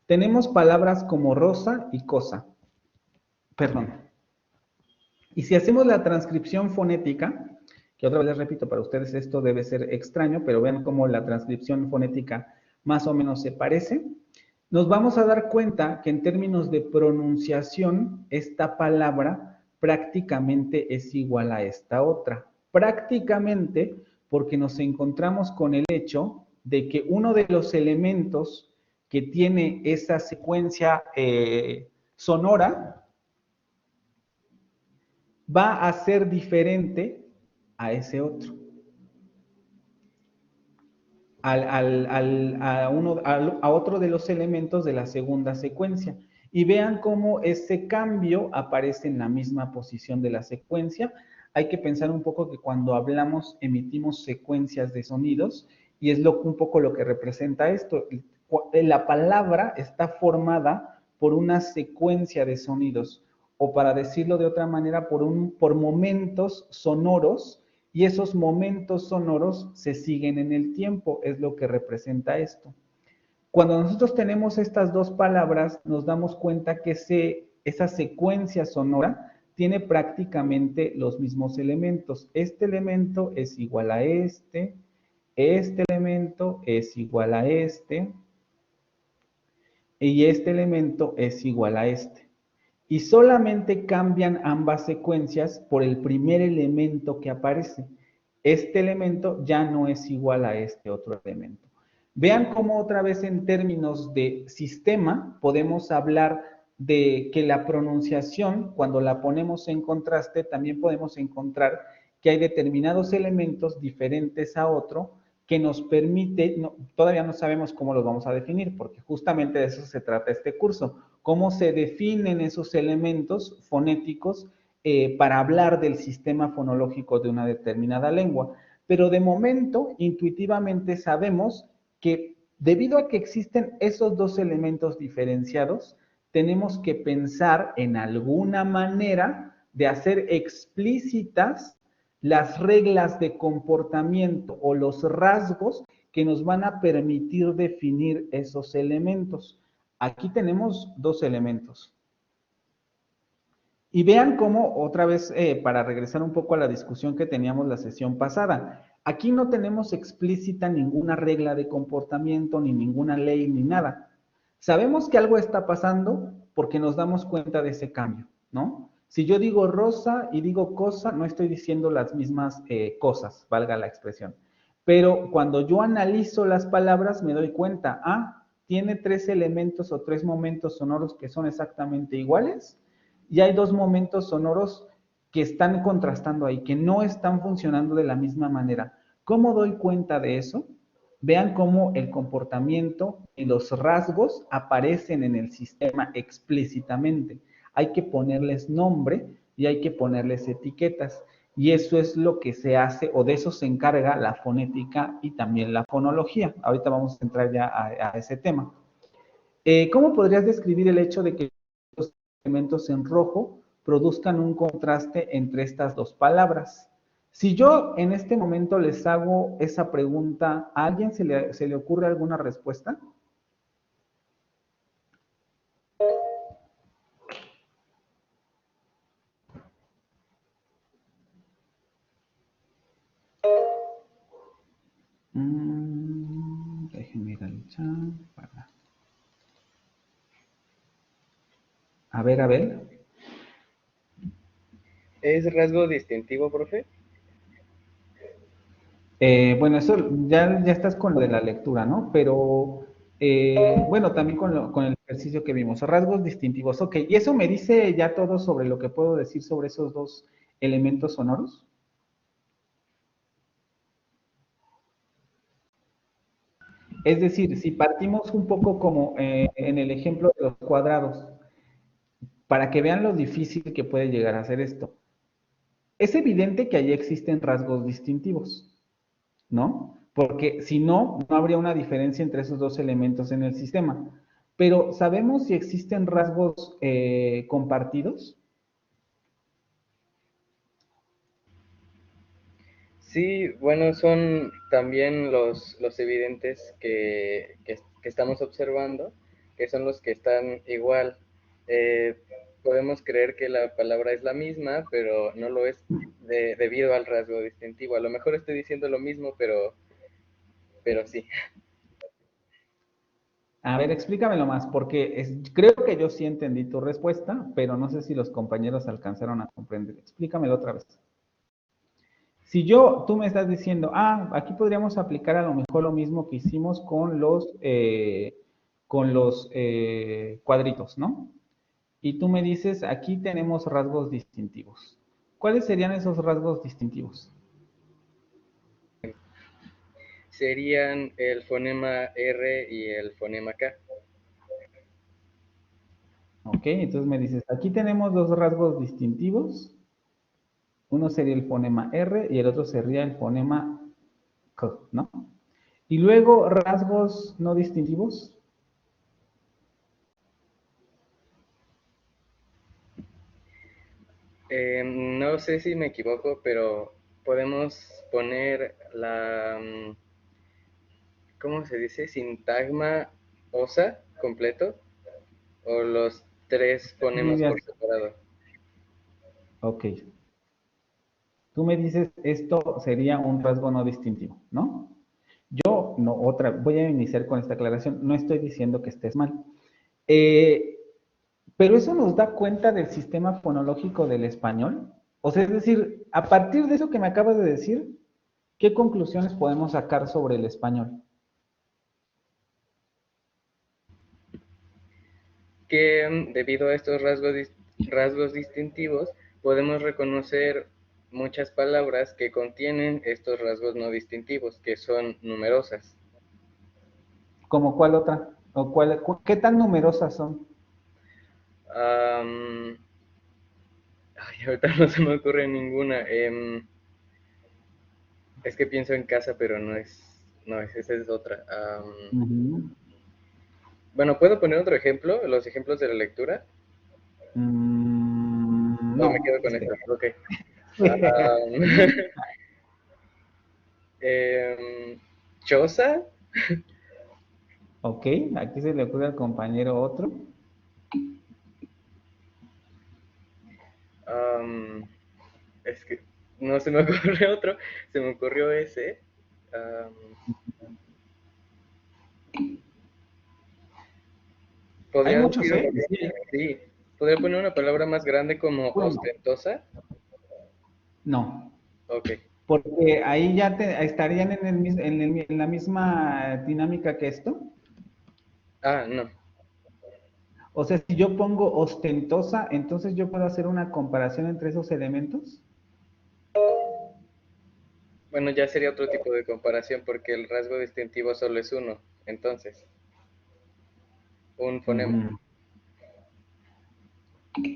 Tenemos palabras como rosa y cosa. Perdón. Y si hacemos la transcripción fonética, que otra vez les repito, para ustedes esto debe ser extraño, pero vean cómo la transcripción fonética más o menos se parece, nos vamos a dar cuenta que en términos de pronunciación, esta palabra prácticamente es igual a esta otra. Prácticamente porque nos encontramos con el hecho de que uno de los elementos que tiene esa secuencia sonora va a ser diferente a ese otro. A otro de los elementos de la segunda secuencia. Y vean cómo ese cambio aparece en la misma posición de la secuencia. Hay que pensar un poco que cuando hablamos emitimos secuencias de sonidos y es un poco lo que representa esto. La palabra está formada por una secuencia de sonidos o, para decirlo de otra manera, por momentos sonoros. Y esos momentos sonoros se siguen en el tiempo, es lo que representa esto. Cuando nosotros tenemos estas dos palabras, nos damos cuenta que esa secuencia sonora tiene prácticamente los mismos elementos. Este elemento es igual a este elemento es igual a este, y este elemento es igual a este. Y solamente cambian ambas secuencias por el primer elemento que aparece. Este elemento ya no es igual a este otro elemento. Vean cómo otra vez en términos de sistema podemos hablar de que la pronunciación, cuando la ponemos en contraste, también podemos encontrar que hay determinados elementos diferentes a otro que nos permite, todavía no sabemos cómo los vamos a definir, porque justamente de eso se trata este curso, cómo se definen esos elementos fonéticos para hablar del sistema fonológico de una determinada lengua. Pero de momento, intuitivamente sabemos que debido a que existen esos dos elementos diferenciados, tenemos que pensar en alguna manera de hacer explícitas las reglas de comportamiento o los rasgos que nos van a permitir definir esos elementos. Aquí tenemos dos elementos. Y vean cómo, otra vez, para regresar un poco a la discusión que teníamos la sesión pasada, aquí no tenemos explícita ninguna regla de comportamiento, ni ninguna ley, ni nada. Sabemos que algo está pasando porque nos damos cuenta de ese cambio, ¿no? Si yo digo rosa y digo cosa, no estoy diciendo las mismas cosas, valga la expresión. Pero cuando yo analizo las palabras, me doy cuenta, tiene tres elementos o tres momentos sonoros que son exactamente iguales, y hay dos momentos sonoros que están contrastando ahí, que no están funcionando de la misma manera. ¿Cómo doy cuenta de eso? Vean cómo el comportamiento y los rasgos aparecen en el sistema explícitamente. Hay que ponerles nombre y hay que ponerles etiquetas. Y eso es lo que se hace, o de eso se encarga la fonética y también la fonología. Ahorita vamos a entrar ya a ese tema. ¿Cómo podrías describir el hecho de que los elementos en rojo produzcan un contraste entre estas dos palabras? Si yo en este momento les hago esa pregunta, ¿a alguien se le ocurre alguna respuesta? Déjenme ir al chat para... A ver. ¿Es rasgo distintivo, profe? Bueno, eso ya estás con lo de la lectura, ¿no? Pero, bueno, también con el ejercicio que vimos, rasgos distintivos. Ok, ¿y eso me dice ya todo sobre lo que puedo decir sobre esos dos elementos sonoros? Es decir, si partimos un poco como en el ejemplo de los cuadrados, para que vean lo difícil que puede llegar a ser esto. Es evidente que allí existen rasgos distintivos, ¿no? Porque si no, no habría una diferencia entre esos dos elementos en el sistema. Pero, ¿sabemos si existen rasgos compartidos? Sí, bueno, son también los evidentes que estamos observando, que son los que están igual. Podemos creer que la palabra es la misma, pero no lo es debido al rasgo distintivo. A lo mejor estoy diciendo lo mismo, pero sí. A ver, explícamelo más, porque creo que yo sí entendí tu respuesta, pero no sé si los compañeros alcanzaron a comprender. Explícamelo otra vez. Si tú me estás diciendo, aquí podríamos aplicar a lo mejor lo mismo que hicimos con los cuadritos, ¿no? Y tú me dices, aquí tenemos rasgos distintivos. ¿Cuáles serían esos rasgos distintivos? Serían el fonema R y el fonema K. Ok, entonces me dices, aquí tenemos dos rasgos distintivos. Uno sería el fonema R y el otro sería el fonema K, ¿no? Y luego, rasgos no distintivos. No sé si me equivoco, pero podemos poner ¿cómo se dice? Sintagma osa completo, o los tres fonemas por separado. Ok. Tú me dices, esto sería un rasgo no distintivo, ¿no? Yo, voy a iniciar con esta aclaración, no estoy diciendo que estés mal. Pero eso nos da cuenta del sistema fonológico del español. O sea, es decir, a partir de eso que me acabas de decir, ¿qué conclusiones podemos sacar sobre el español? Que debido a estos rasgos distintivos, podemos reconocer muchas palabras que contienen estos rasgos no distintivos, que son numerosas. ¿Como cuál otra? ¿O qué tan numerosas son? Ay, ahorita no se me ocurre ninguna. Es que pienso en casa, pero no es, esa es otra. Bueno, ¿puedo poner otro ejemplo? Los ejemplos de la lectura. No, me quedo con esto. Ok. Choza. Ok, aquí se le ocurre al compañero otro. Es que no se me ocurre otro, se me ocurrió ese. Hay muchos, Sí. ¿Podría poner una palabra más grande como ostentosa? No. Ok. Porque ahí ya estarían en la misma dinámica que esto. No. O sea, si yo pongo ostentosa, entonces yo puedo hacer una comparación entre esos elementos. Bueno, ya sería otro tipo de comparación porque el rasgo distintivo solo es uno, entonces. Un fonema.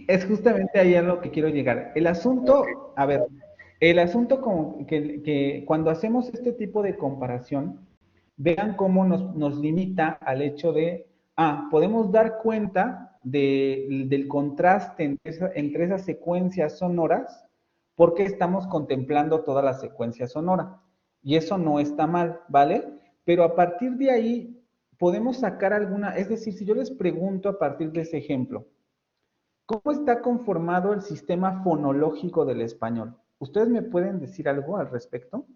Es justamente ahí a lo que quiero llegar. El asunto, a ver, el asunto como que cuando hacemos este tipo de comparación, vean cómo nos limita al hecho de, podemos dar cuenta del contraste entre esas secuencias sonoras porque estamos contemplando toda la secuencia sonora. Y eso no está mal, ¿vale? Pero a partir de ahí podemos sacar alguna, es decir, si yo les pregunto a partir de ese ejemplo, ¿cómo está conformado el sistema fonológico del español? ¿Ustedes me pueden decir algo al respecto?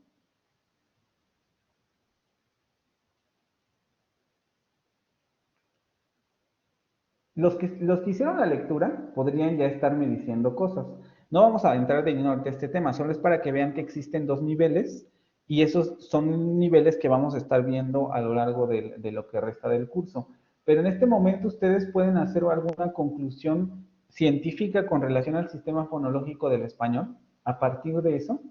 Los que hicieron la lectura podrían ya estarme diciendo cosas. No vamos a entrar de lleno a este tema, solo es para que vean que existen dos niveles y esos son niveles que vamos a estar viendo a lo largo de lo que resta del curso. Pero en este momento ustedes pueden hacer alguna conclusión científica con relación al sistema fonológico del español a partir de eso.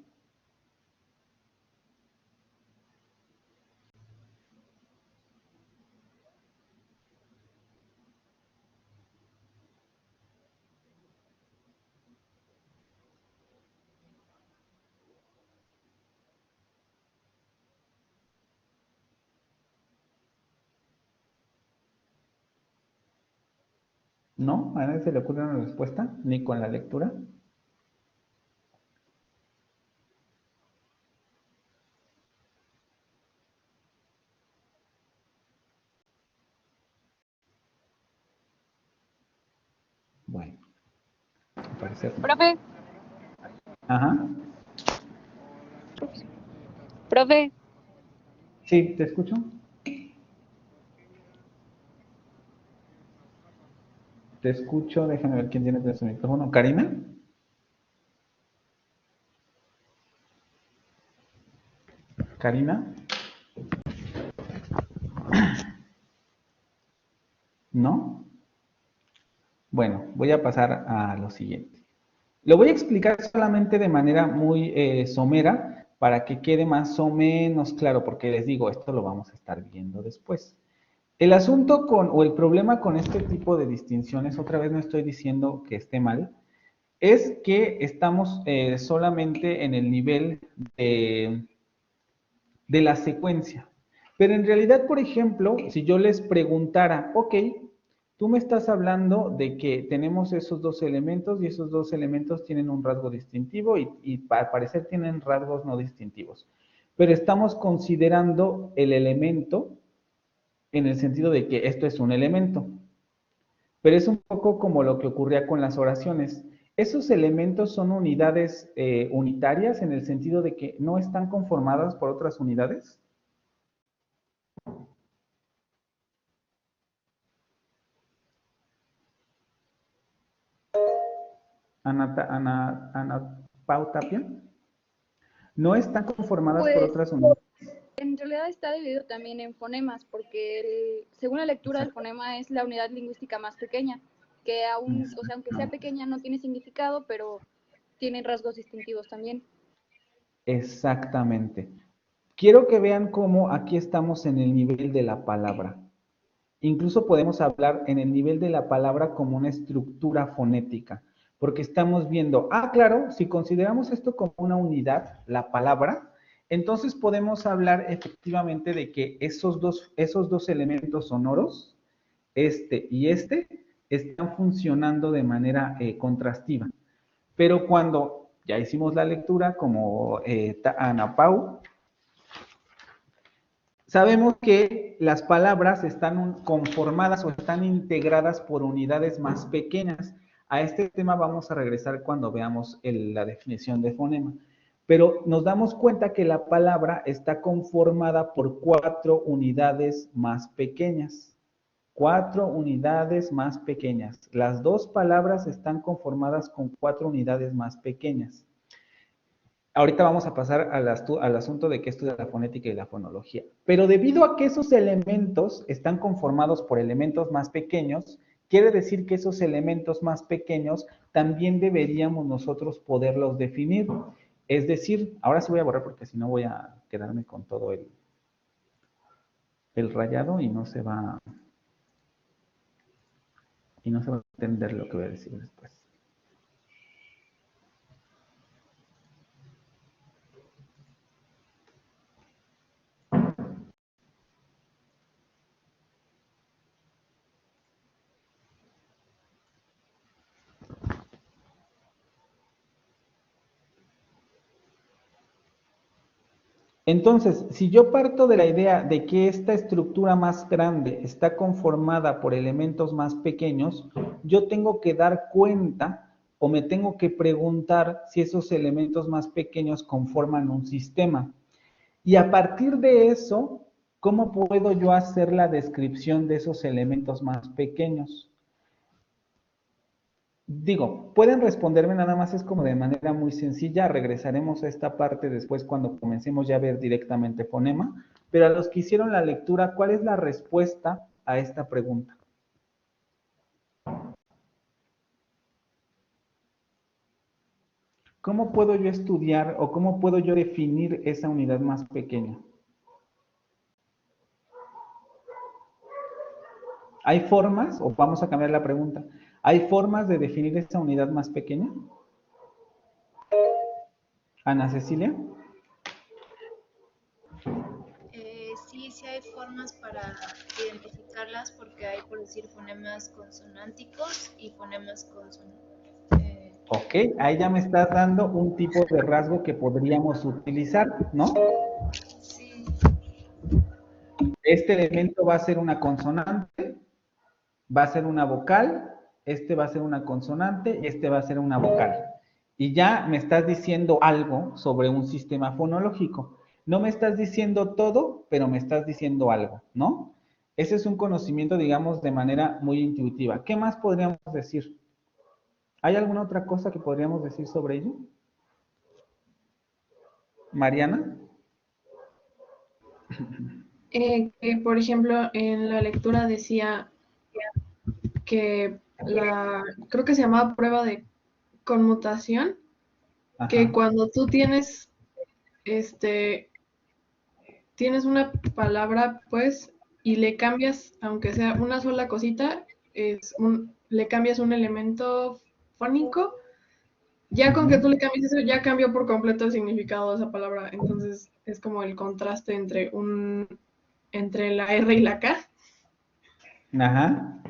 ¿No? ¿A nadie se le ocurre una respuesta? ¿Ni con la lectura? Bueno, al parecer. Profe. Ajá. Profe. Sí, te escucho. Te escucho, déjame ver quién tiene su micrófono. ¿Karina? ¿Karina? ¿No? Bueno, voy a pasar a lo siguiente. Lo voy a explicar solamente de manera muy somera para que quede más o menos claro, porque les digo, esto lo vamos a estar viendo después. El asunto o el problema con este tipo de distinciones, otra vez no estoy diciendo que esté mal, es que estamos solamente en el nivel de la secuencia. Pero en realidad, por ejemplo, si yo les preguntara, ok, tú me estás hablando de que tenemos esos dos elementos y esos dos elementos tienen un rasgo distintivo y al parecer tienen rasgos no distintivos. Pero estamos considerando el elemento en el sentido de que esto es un elemento. Pero es un poco como lo que ocurría con las oraciones. Esos elementos son unidades unitarias en el sentido de que no están conformadas por otras unidades. Ana Pau Tapia, no están conformadas por Pues otras unidades. en realidad está dividido también en fonemas, porque según la lectura el fonema es la unidad lingüística más pequeña, que aún, o sea, aunque sea pequeña no tiene significado, pero tiene rasgos distintivos también. Exactamente. Quiero que vean cómo aquí estamos en el nivel de la palabra. Incluso podemos hablar en el nivel de la palabra como una estructura fonética, porque estamos viendo, claro, si consideramos esto como una unidad, la palabra, entonces podemos hablar efectivamente de que esos dos elementos sonoros, este y este, están funcionando de manera contrastiva. Pero cuando ya hicimos la lectura, como Ana Pau, sabemos que las palabras están conformadas o están integradas por unidades más pequeñas. A este tema vamos a regresar cuando veamos la definición de fonema. Pero nos damos cuenta que la palabra está conformada por 4 unidades más pequeñas. 4 unidades más pequeñas. Las dos palabras están conformadas con 4 unidades más pequeñas. Ahorita vamos a pasar al asunto de qué estudia la fonética y la fonología. Pero debido a que esos elementos están conformados por elementos más pequeños, quiere decir que esos elementos más pequeños también deberíamos nosotros poderlos definir. Es decir, ahora sí voy a borrar porque si no voy a quedarme con todo el rayado y no se va a entender lo que voy a decir después. Entonces, si yo parto de la idea de que esta estructura más grande está conformada por elementos más pequeños, yo tengo que dar cuenta o me tengo que preguntar si esos elementos más pequeños conforman un sistema. Y a partir de eso, ¿cómo puedo yo hacer la descripción de esos elementos más pequeños? Digo, pueden responderme nada más, es como de manera muy sencilla, regresaremos a esta parte después cuando comencemos ya a ver directamente fonema, pero a los que hicieron la lectura, ¿cuál es la respuesta a esta pregunta? ¿Cómo puedo yo estudiar o cómo puedo yo definir esa unidad más pequeña? ¿Hay formas, o vamos a cambiar la pregunta, ¿hay formas de definir esa unidad más pequeña? Ana Cecilia. Sí hay formas para identificarlas porque hay, por decir, fonemas consonánticos y fonemas consonantes. Ok, ahí ya me estás dando un tipo de rasgo que podríamos utilizar, ¿no? Sí. Este elemento va a ser una consonante, va a ser una vocal, este va a ser una consonante y este va a ser una vocal. Y ya me estás diciendo algo sobre un sistema fonológico. No me estás diciendo todo, pero me estás diciendo algo, ¿no? Ese es un conocimiento, digamos, de manera muy intuitiva. ¿Qué más podríamos decir? ¿Hay alguna otra cosa que podríamos decir sobre ello? Mariana. Que, por ejemplo, en la lectura decía que creo que se llamaba prueba de conmutación, que cuando tú tienes una palabra, pues, y le cambias, aunque sea una sola cosita, le cambias un elemento fónico, ya con que tú le cambies eso, ya cambió por completo el significado de esa palabra. Entonces, es como el contraste entre la R y la K. Ajá.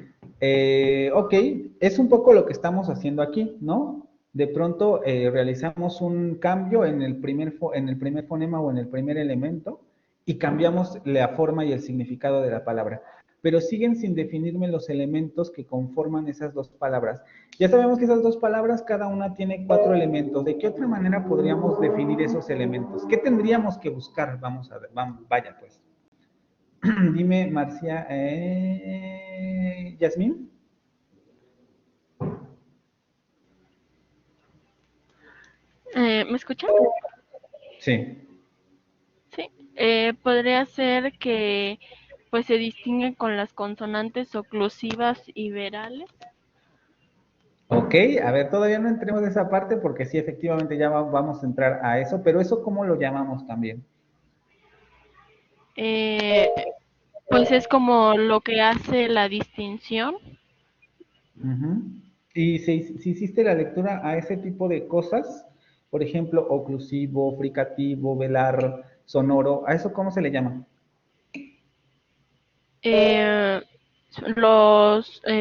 Ok, es un poco lo que estamos haciendo aquí, ¿no? De pronto realizamos un cambio en el primer fonema o en el primer elemento y cambiamos la forma y el significado de la palabra. Pero siguen sin definirme los elementos que conforman esas dos palabras. Ya sabemos que esas dos palabras, cada una tiene 4 elementos. ¿De qué otra manera podríamos definir esos elementos? ¿Qué tendríamos que buscar? Vamos a ver, vaya pues. Dime, Marcia, Yasmín. ¿Me escuchan? Sí. Sí. Podría ser que pues se distinguen con las consonantes oclusivas y verales. Ok, a ver, todavía no entremos en esa parte porque sí, efectivamente ya vamos a entrar a eso, pero eso ¿cómo lo llamamos también? Pues es como lo que hace la distinción. Ujú. Y si hiciste la lectura a ese tipo de cosas, por ejemplo, oclusivo, fricativo, velar, sonoro, ¿a eso cómo se le llama?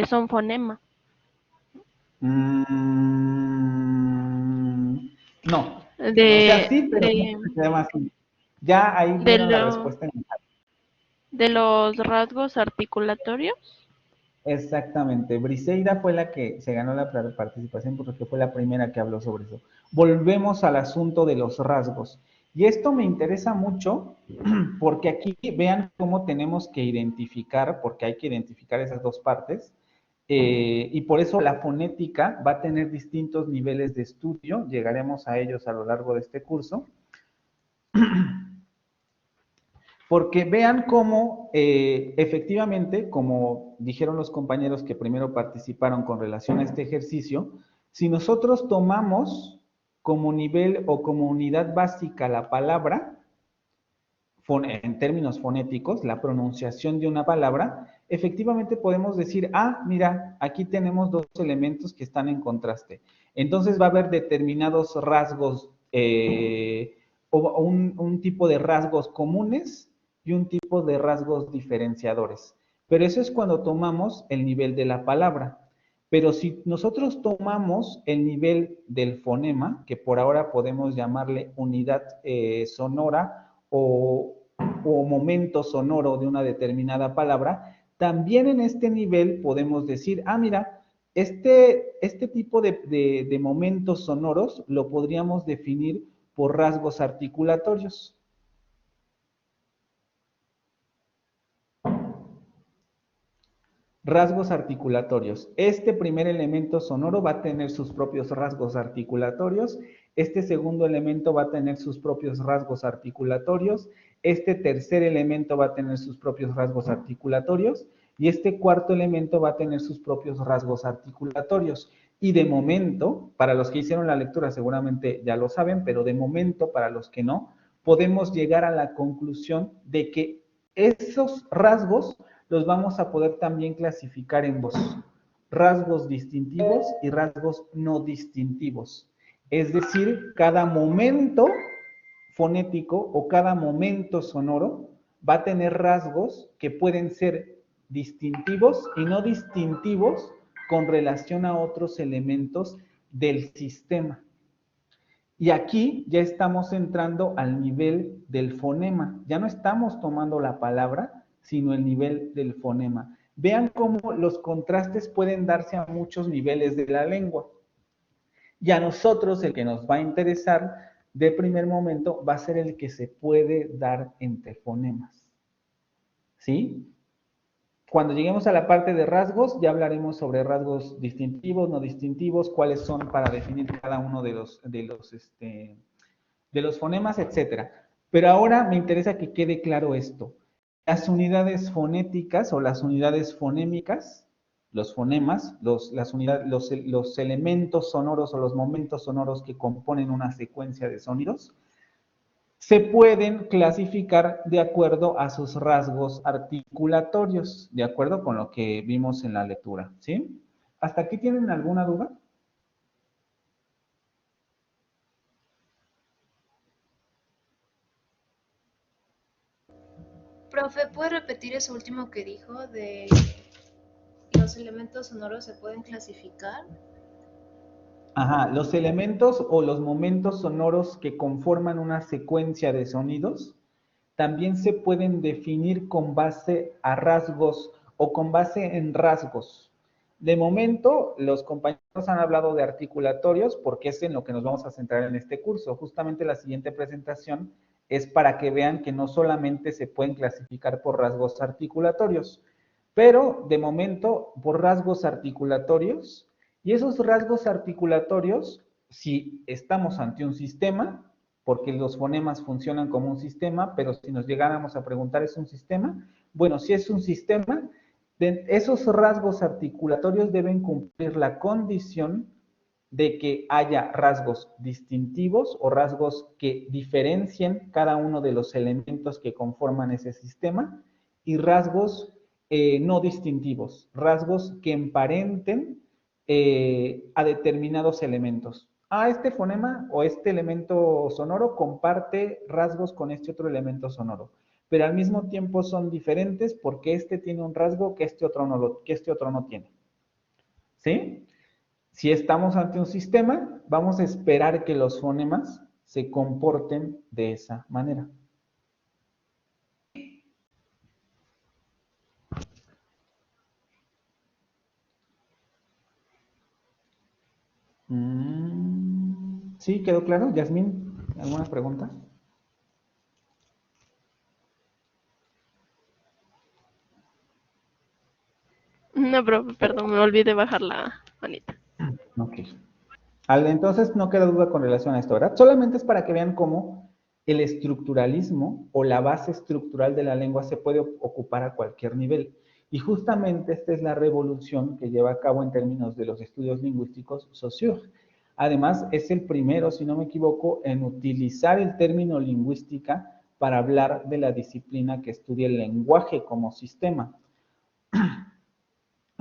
Son fonema. No. O sea, sí, pero no se llama así. Ya ahí de, vieron la lo- respuesta en el chat. de los rasgos articulatorios. Exactamente. Briseida fue la que se ganó la participación porque fue la primera que habló sobre eso. Volvemos al asunto de los rasgos. Y esto me interesa mucho porque aquí vean cómo tenemos que identificar, porque hay que identificar esas dos partes, y por eso la fonética va a tener distintos niveles de estudio, llegaremos a ellos a lo largo de este curso. Porque vean cómo efectivamente, como dijeron los compañeros que primero participaron con relación a este ejercicio, si nosotros tomamos como nivel o como unidad básica la palabra, en términos fonéticos, la pronunciación de una palabra, efectivamente podemos decir, ah, mira, aquí tenemos dos elementos que están en contraste. Entonces va a haber determinados rasgos o un tipo de rasgos comunes y un tipo de rasgos diferenciadores. Pero eso es cuando tomamos el nivel de la palabra. Pero si nosotros tomamos el nivel del fonema, que por ahora podemos llamarle unidad sonora o momento sonoro de una determinada palabra, también en este nivel podemos decir, ah, mira, este tipo de momentos sonoros lo podríamos definir por rasgos articulatorios. Rasgos articulatorios. Este primer elemento sonoro va a tener sus propios rasgos articulatorios. Este segundo elemento va a tener sus propios rasgos articulatorios. Este tercer elemento va a tener sus propios rasgos articulatorios. Y este cuarto elemento va a tener sus propios rasgos articulatorios. Y de momento, para los que hicieron la lectura seguramente ya lo saben, pero de momento, para los que no, podemos llegar a la conclusión de que esos rasgos los vamos a poder también clasificar en dos: rasgos distintivos y rasgos no distintivos. Es decir, cada momento fonético o cada momento sonoro va a tener rasgos que pueden ser distintivos y no distintivos con relación a otros elementos del sistema. Y aquí ya estamos entrando al nivel del fonema. Ya no estamos tomando la palabra, sino el nivel del fonema. Vean cómo los contrastes pueden darse a muchos niveles de la lengua. Y a nosotros el que nos va a interesar de primer momento va a ser el que se puede dar entre fonemas. ¿Sí? Cuando lleguemos a la parte de rasgos, ya hablaremos sobre rasgos distintivos, no distintivos, cuáles son para definir cada uno de los fonemas, etcétera. Pero ahora me interesa que quede claro esto. Las unidades fonéticas o las unidades fonémicas, los fonemas, los elementos sonoros o los momentos sonoros que componen una secuencia de sonidos, se pueden clasificar de acuerdo a sus rasgos articulatorios, de acuerdo con lo que vimos en la lectura, ¿sí? ¿Hasta aquí tienen alguna duda? Profe, ¿puede repetir eso último que dijo de los elementos sonoros se pueden clasificar? Ajá, los elementos o los momentos sonoros que conforman una secuencia de sonidos también se pueden definir con base a rasgos o con base en rasgos. De momento, los compañeros han hablado de articulatorios porque es en lo que nos vamos a centrar en este curso. Justamente la siguiente presentación es para que vean que no solamente se pueden clasificar por rasgos articulatorios, pero de momento por rasgos articulatorios, y esos rasgos articulatorios si estamos ante un sistema, porque los fonemas funcionan como un sistema, pero si nos llegáramos a preguntar, ¿es un sistema? Bueno, si es un sistema, esos rasgos articulatorios deben cumplir la condición de que haya rasgos distintivos o rasgos que diferencien cada uno de los elementos que conforman ese sistema y rasgos no distintivos, rasgos que emparenten a determinados elementos. Este fonema o este elemento sonoro comparte rasgos con este otro elemento sonoro, pero al mismo tiempo son diferentes porque este tiene un rasgo que este otro no tiene. ¿Sí? Si estamos ante un sistema, vamos a esperar que los fonemas se comporten de esa manera. ¿Sí? ¿Quedó claro? Yasmín, ¿alguna pregunta? No, pero perdón, me olvidé bajar la manita. Ok. Entonces no queda duda con relación a esto, ¿verdad? Solamente es para que vean cómo el estructuralismo o la base estructural de la lengua se puede ocupar a cualquier nivel. Y justamente esta es la revolución que lleva a cabo en términos de los estudios lingüísticos Saussure. Además, es el primero, si no me equivoco, en utilizar el término lingüística para hablar de la disciplina que estudia el lenguaje como sistema.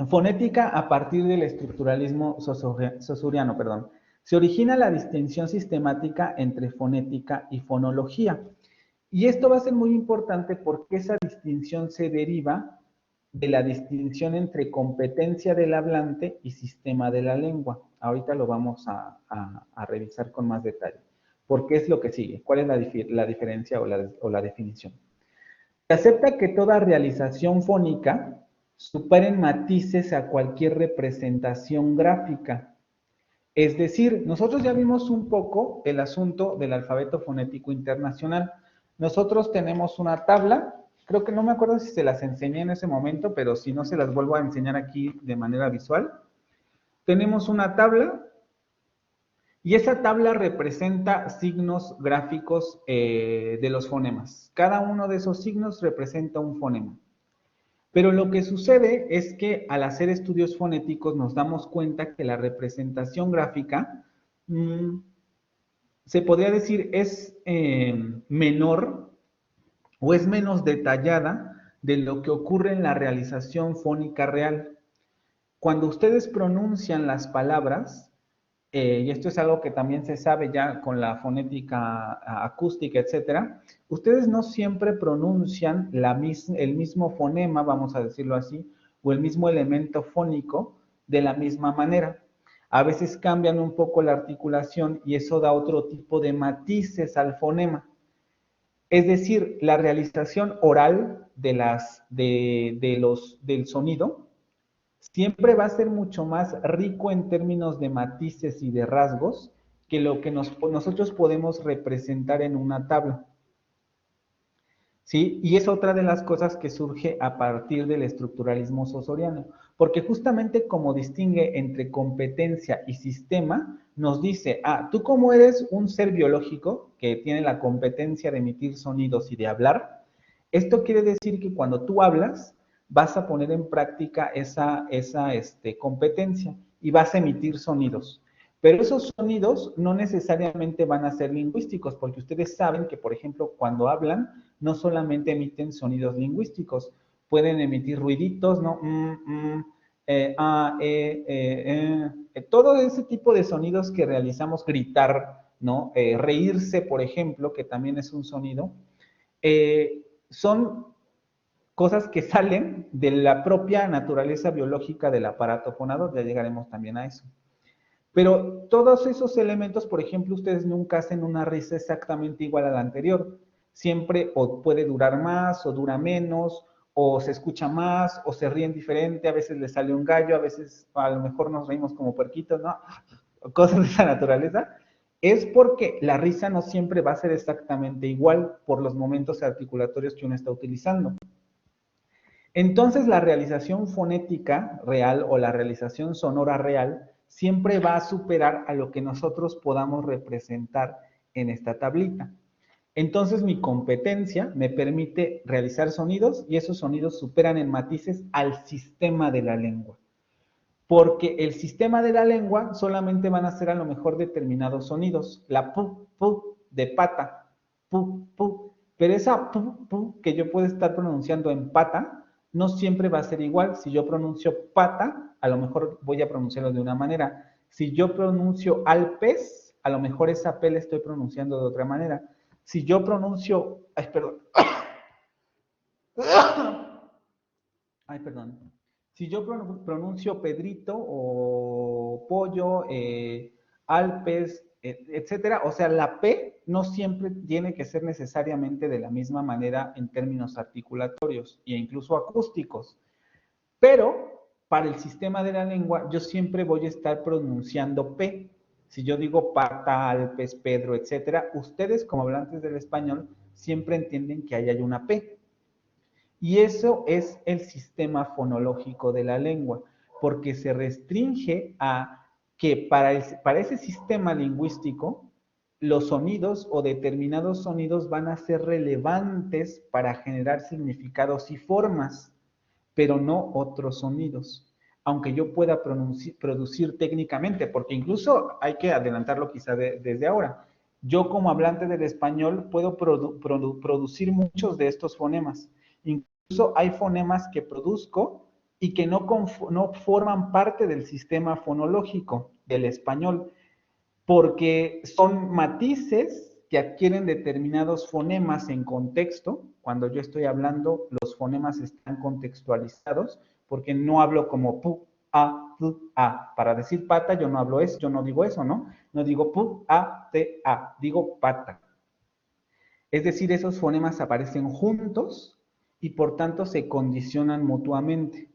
Fonética a partir del estructuralismo saussuriano, perdón. Se origina la distinción sistemática entre fonética y fonología. Y esto va a ser muy importante porque esa distinción se deriva de la distinción entre competencia del hablante y sistema de la lengua. Ahorita lo vamos a revisar con más detalle. ¿Por qué es lo que sigue? ¿Cuál es la diferencia o la definición? Se acepta que toda realización fónica superen matices a cualquier representación gráfica. Es decir, nosotros ya vimos un poco el asunto del alfabeto fonético internacional. Nosotros tenemos una tabla, creo que no me acuerdo si se las enseñé en ese momento, pero si no se las vuelvo a enseñar aquí de manera visual. Tenemos una tabla y esa tabla representa signos gráficos de los fonemas. Cada uno de esos signos representa un fonema. Pero lo que sucede es que al hacer estudios fonéticos nos damos cuenta que la representación gráfica, se podría decir, es menor o es menos detallada de lo que ocurre en la realización fónica real. Cuando ustedes pronuncian las palabras, y esto es algo que también se sabe ya con la fonética acústica, etcétera, ustedes no siempre pronuncian el mismo fonema, vamos a decirlo así, o el mismo elemento fónico de la misma manera. A veces cambian un poco la articulación y eso da otro tipo de matices al fonema. Es decir, la realización oral del sonido siempre va a ser mucho más rico en términos de matices y de rasgos que lo que nosotros podemos representar en una tabla. ¿Sí? Y es otra de las cosas que surge a partir del estructuralismo saussuriano, porque justamente como distingue entre competencia y sistema, nos dice, tú como eres un ser biológico que tiene la competencia de emitir sonidos y de hablar, esto quiere decir que cuando tú hablas, vas a poner en práctica esa competencia y vas a emitir sonidos. Pero esos sonidos no necesariamente van a ser lingüísticos, porque ustedes saben que, por ejemplo, cuando hablan, no solamente emiten sonidos lingüísticos, pueden emitir ruiditos, ¿no? Todo ese tipo de sonidos que realizamos, gritar, ¿no? Reírse, por ejemplo, que también es un sonido, son cosas que salen de la propia naturaleza biológica del aparato fonador, ya llegaremos también a eso. Pero todos esos elementos, por ejemplo, ustedes nunca hacen una risa exactamente igual a la anterior. Siempre o puede durar más o dura menos, o se escucha más, o se ríen diferente, a veces les sale un gallo, a veces a lo mejor nos reímos como puerquitos, ¿no? Cosas de esa naturaleza. Es porque la risa no siempre va a ser exactamente igual por los momentos articulatorios que uno está utilizando. Entonces, la realización fonética real o la realización sonora real siempre va a superar a lo que nosotros podamos representar en esta tablita. Entonces mi competencia me permite realizar sonidos y esos sonidos superan en matices al sistema de la lengua. Porque el sistema de la lengua solamente van a ser a lo mejor determinados sonidos. La pu, pu de pata, pu, pu. Pero esa pu, pu que yo puedo estar pronunciando en pata, no siempre va a ser igual. Si yo pronuncio pata, a lo mejor voy a pronunciarlo de una manera. Si yo pronuncio Alpes, a lo mejor esa P la estoy pronunciando de otra manera. Si yo pronuncio, ay, perdón. Ay, perdón. Si yo pronuncio Pedrito o Pollo, Alpes, etcétera, o sea, la P no siempre tiene que ser necesariamente de la misma manera en términos articulatorios e incluso acústicos. Pero para el sistema de la lengua, yo siempre voy a estar pronunciando P. Si yo digo pata, Alpes, Pedro, etcétera, ustedes como hablantes del español siempre entienden que ahí hay una P. Y eso es el sistema fonológico de la lengua, porque se restringe a que para ese sistema lingüístico, los sonidos o determinados sonidos van a ser relevantes para generar significados y formas, pero no otros sonidos, aunque yo pueda producir técnicamente, porque incluso hay que adelantarlo quizá desde ahora. Yo como hablante del español puedo producir muchos de estos fonemas. Incluso hay fonemas que produzco y que no forman parte del sistema fonológico del español, porque son matices que adquieren determinados fonemas en contexto. Cuando yo estoy hablando, los fonemas están contextualizados, porque no hablo como pu, a, tu, a. Para decir pata, yo no hablo eso, yo no digo eso, ¿no? No digo pu, a, te, a, digo pata. Es decir, esos fonemas aparecen juntos y por tanto se condicionan mutuamente.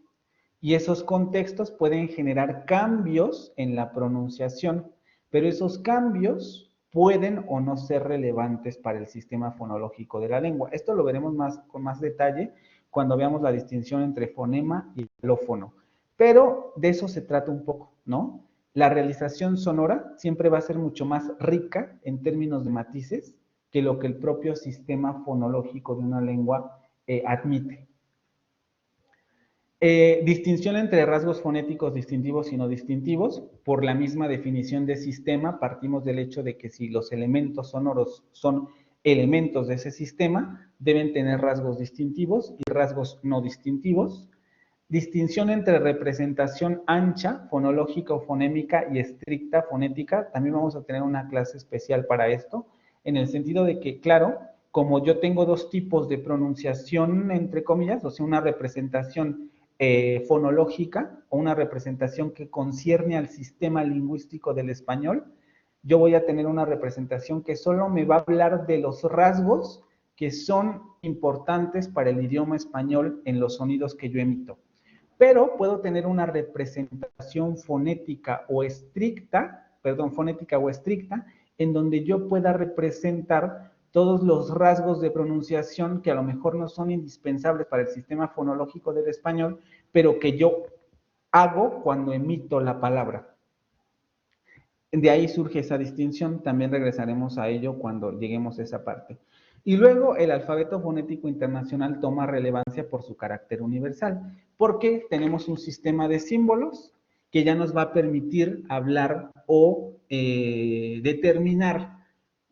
Y esos contextos pueden generar cambios en la pronunciación, pero esos cambios pueden o no ser relevantes para el sistema fonológico de la lengua. Esto lo veremos con más detalle cuando veamos la distinción entre fonema y alófono. Pero de eso se trata un poco, ¿no? La realización sonora siempre va a ser mucho más rica en términos de matices que lo que el propio sistema fonológico de una lengua admite. Distinción entre rasgos fonéticos distintivos y no distintivos. Por la misma definición de sistema, partimos del hecho de que si los elementos sonoros son elementos de ese sistema, deben tener rasgos distintivos y rasgos no distintivos. Distinción entre representación ancha, fonológica o fonémica, y estricta, fonética. También vamos a tener una clase especial para esto, en el sentido de que, claro, como yo tengo dos tipos de pronunciación, entre comillas, o sea, una representación fonológica o una representación que concierne al sistema lingüístico del español, yo voy a tener una representación que solo me va a hablar de los rasgos que son importantes para el idioma español en los sonidos que yo emito. Pero puedo tener una representación fonética o estricta, en donde yo pueda representar todos los rasgos de pronunciación que a lo mejor no son indispensables para el sistema fonológico del español, pero que yo hago cuando emito la palabra. De ahí surge esa distinción, también regresaremos a ello cuando lleguemos a esa parte. Y luego el alfabeto fonético internacional toma relevancia por su carácter universal, porque tenemos un sistema de símbolos que ya nos va a permitir hablar o determinar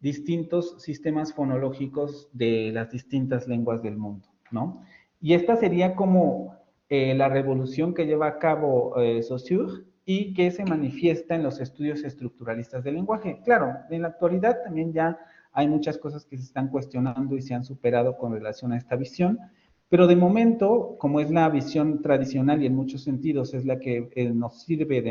distintos sistemas fonológicos de las distintas lenguas del mundo, ¿no? Y esta sería como la revolución que lleva a cabo Saussure y que se manifiesta en los estudios estructuralistas del lenguaje. Claro, en la actualidad también ya hay muchas cosas que se están cuestionando y se han superado con relación a esta visión, pero de momento, como es la visión tradicional y en muchos sentidos es la que nos sirve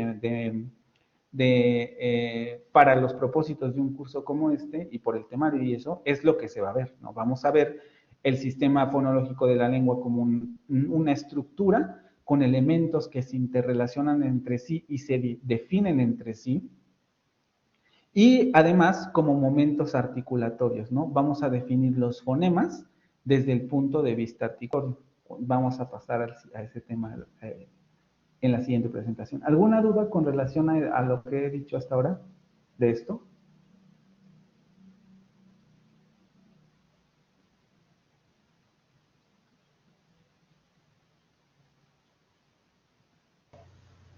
para los propósitos de un curso como este y por el temario y eso, es lo que se va a ver, ¿no? Vamos a ver el sistema fonológico de la lengua como una estructura con elementos que se interrelacionan entre sí y se definen entre sí, y además como momentos articulatorios, ¿no? Vamos a definir los fonemas desde el punto de vista articulatorio. Vamos a pasar a ese tema en la siguiente presentación. ¿Alguna duda con relación a lo que he dicho hasta ahora de esto?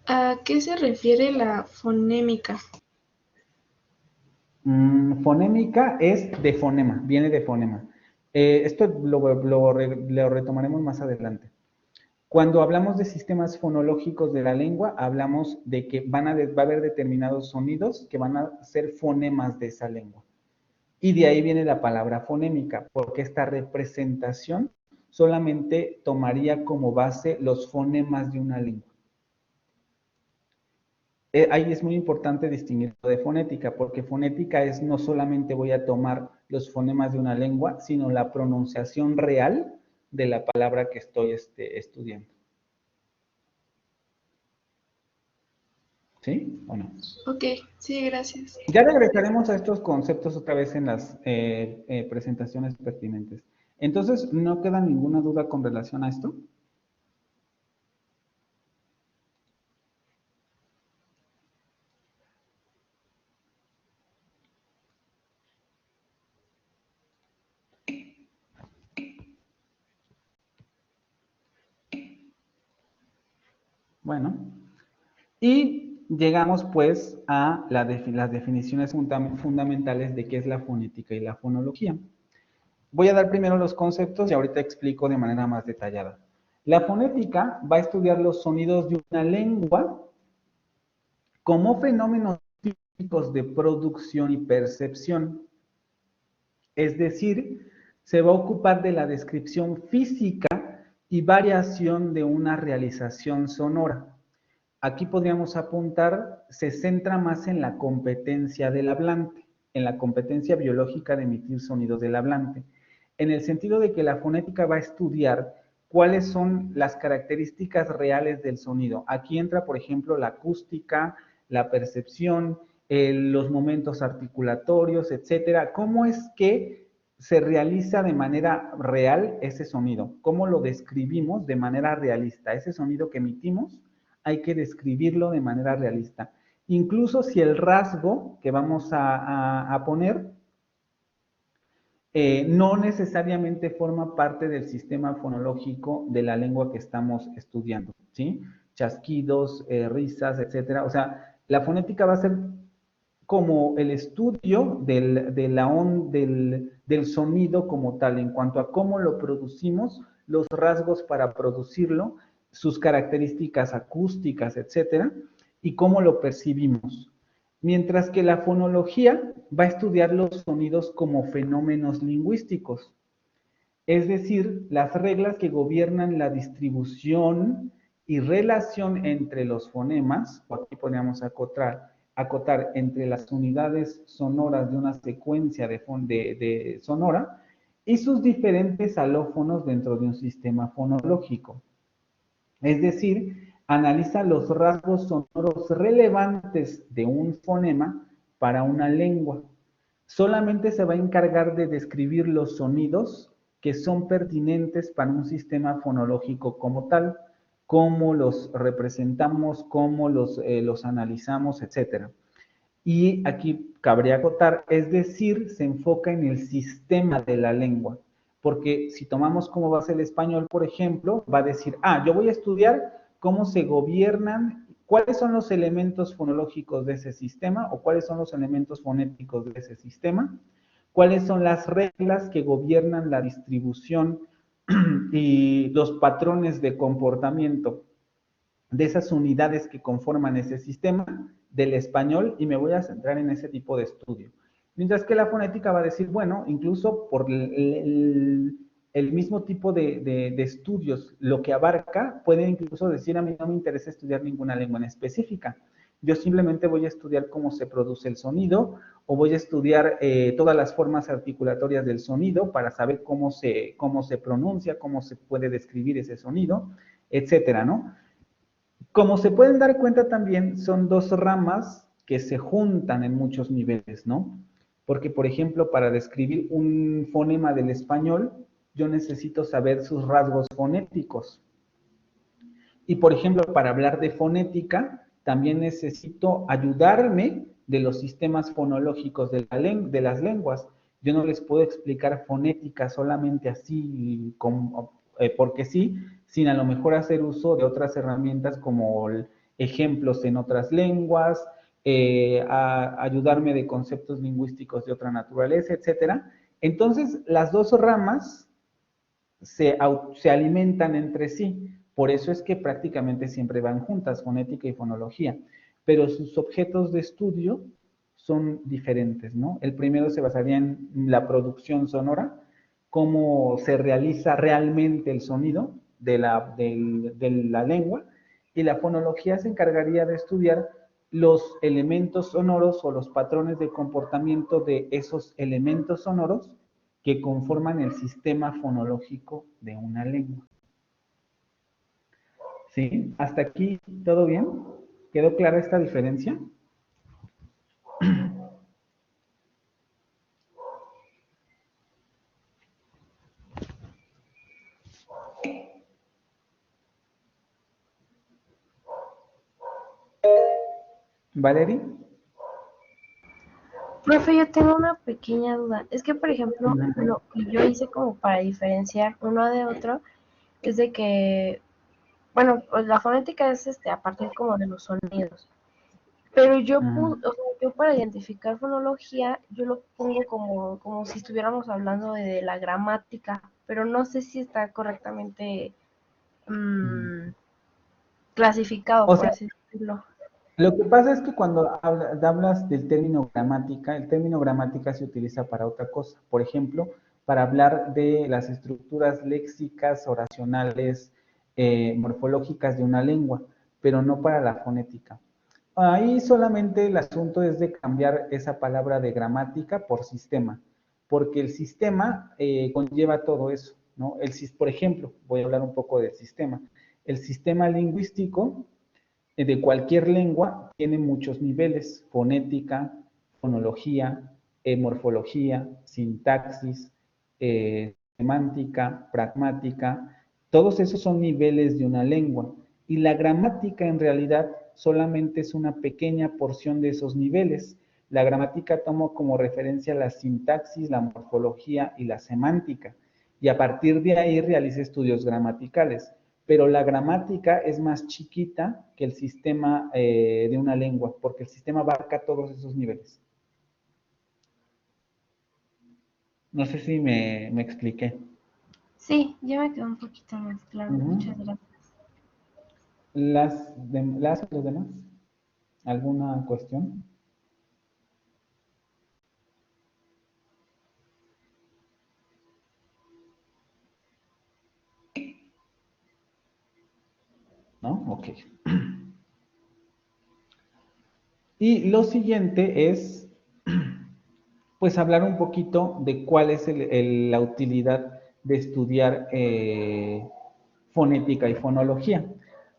¿A qué se refiere la fonémica? Fonémica es de fonema, viene de fonema. Esto lo retomaremos más adelante. Cuando hablamos de sistemas fonológicos de la lengua, hablamos de que va a haber determinados sonidos que van a ser fonemas de esa lengua. Y de ahí viene la palabra fonémica, porque esta representación solamente tomaría como base los fonemas de una lengua. Ahí es muy importante distinguirlo de fonética, porque fonética es no solamente voy a tomar los fonemas de una lengua, sino la pronunciación real de la palabra que estoy estudiando. ¿Sí o no? Ok, sí, gracias. Ya regresaremos a estos conceptos otra vez en las presentaciones pertinentes. Entonces, ¿no queda ninguna duda con relación a esto? Bueno, y llegamos pues a las definiciones fundamentales de qué es la fonética y la fonología. Voy a dar primero los conceptos y ahorita explico de manera más detallada. La fonética va a estudiar los sonidos de una lengua como fenómenos típicos de producción y percepción. Es decir, se va a ocupar de la descripción física y variación de una realización sonora. Aquí podríamos apuntar, se centra más en la competencia del hablante, en la competencia biológica de emitir sonidos del hablante, en el sentido de que la fonética va a estudiar cuáles son las características reales del sonido. Aquí entra, por ejemplo, la acústica, la percepción, los momentos articulatorios, etcétera. ¿Cómo es que se realiza de manera real ese sonido? ¿Cómo lo describimos de manera realista? Ese sonido que emitimos hay que describirlo de manera realista. Incluso si el rasgo que vamos a poner no necesariamente forma parte del sistema fonológico de la lengua que estamos estudiando, ¿sí? Chasquidos, risas, etcétera. O sea, la fonética va a ser como el estudio del sonido como tal, en cuanto a cómo lo producimos, los rasgos para producirlo, sus características acústicas, etcétera, y cómo lo percibimos. Mientras que la fonología va a estudiar los sonidos como fenómenos lingüísticos, es decir, las reglas que gobiernan la distribución y relación entre los fonemas, o aquí podríamos acotar entre las unidades sonoras de una secuencia de sonora y sus diferentes alófonos dentro de un sistema fonológico. Es decir, analiza los rasgos sonoros relevantes de un fonema para una lengua. Solamente se va a encargar de describir los sonidos que son pertinentes para un sistema fonológico como tal, cómo los representamos, cómo los analizamos, etc. Y aquí cabría acotar, es decir, se enfoca en el sistema de la lengua. Porque si tomamos como base el español, por ejemplo, va a decir, yo voy a estudiar cómo se gobiernan, cuáles son los elementos fonológicos de ese sistema o cuáles son los elementos fonéticos de ese sistema, cuáles son las reglas que gobiernan la distribución y los patrones de comportamiento de esas unidades que conforman ese sistema del español, y me voy a centrar en ese tipo de estudio. Mientras que la fonética va a decir, bueno, incluso por el mismo tipo de estudios, lo que abarca, puede incluso decir, a mí no me interesa estudiar ninguna lengua en específica. Yo simplemente voy a estudiar cómo se produce el sonido, o voy a estudiar todas las formas articulatorias del sonido para saber cómo se pronuncia, cómo se puede describir ese sonido, etcétera, ¿no? Como se pueden dar cuenta también, son dos ramas que se juntan en muchos niveles, ¿no? Porque, por ejemplo, para describir un fonema del español, yo necesito saber sus rasgos fonéticos. Y, por ejemplo, para hablar de fonética, también necesito ayudarme de los sistemas fonológicos de las lenguas. Yo no les puedo explicar fonética solamente así, porque sí, sin a lo mejor hacer uso de otras herramientas como ejemplos en otras lenguas, ayudarme de conceptos lingüísticos de otra naturaleza, etcétera. Entonces, las dos ramas se alimentan entre sí. Por eso es que prácticamente siempre van juntas, fonética y fonología. Pero sus objetos de estudio son diferentes, ¿no? El primero se basaría en la producción sonora, cómo se realiza realmente el sonido de la lengua, y la fonología se encargaría de estudiar los elementos sonoros o los patrones de comportamiento de esos elementos sonoros que conforman el sistema fonológico de una lengua. ¿Sí? ¿Hasta aquí todo bien? ¿Quedó clara esta diferencia? ¿Valerie? Profe, yo tengo una pequeña duda. Es que, por ejemplo, lo que yo hice como para diferenciar uno de otro es de que, bueno, pues la fonética es a partir como de los sonidos. Pero yo, o sea, yo para identificar fonología, yo lo pongo como si estuviéramos hablando de la gramática, pero no sé si está correctamente clasificado, por así decirlo. Lo que pasa es que cuando hablas del término gramática, el término gramática se utiliza para otra cosa. Por ejemplo, para hablar de las estructuras léxicas, oracionales, morfológicas de una lengua, pero no para la fonética. Ahí solamente el asunto es de cambiar esa palabra de gramática por sistema, porque el sistema conlleva todo eso, ¿no? Por ejemplo, voy a hablar un poco del sistema. El sistema lingüístico de cualquier lengua tiene muchos niveles: fonética, fonología, morfología, sintaxis, semántica, pragmática. Todos esos son niveles de una lengua, y la gramática en realidad solamente es una pequeña porción de esos niveles. La gramática toma como referencia la sintaxis, la morfología y la semántica, y a partir de ahí realiza estudios gramaticales. Pero la gramática es más chiquita que el sistema de una lengua, porque el sistema abarca todos esos niveles. No sé si me expliqué. Sí, ya me quedó un poquito más claro. Muchas gracias. ¿Los demás? ¿Alguna cuestión? ¿No? Ok. Y lo siguiente es, pues, hablar un poquito de cuál es la utilidad de estudiar fonética y fonología.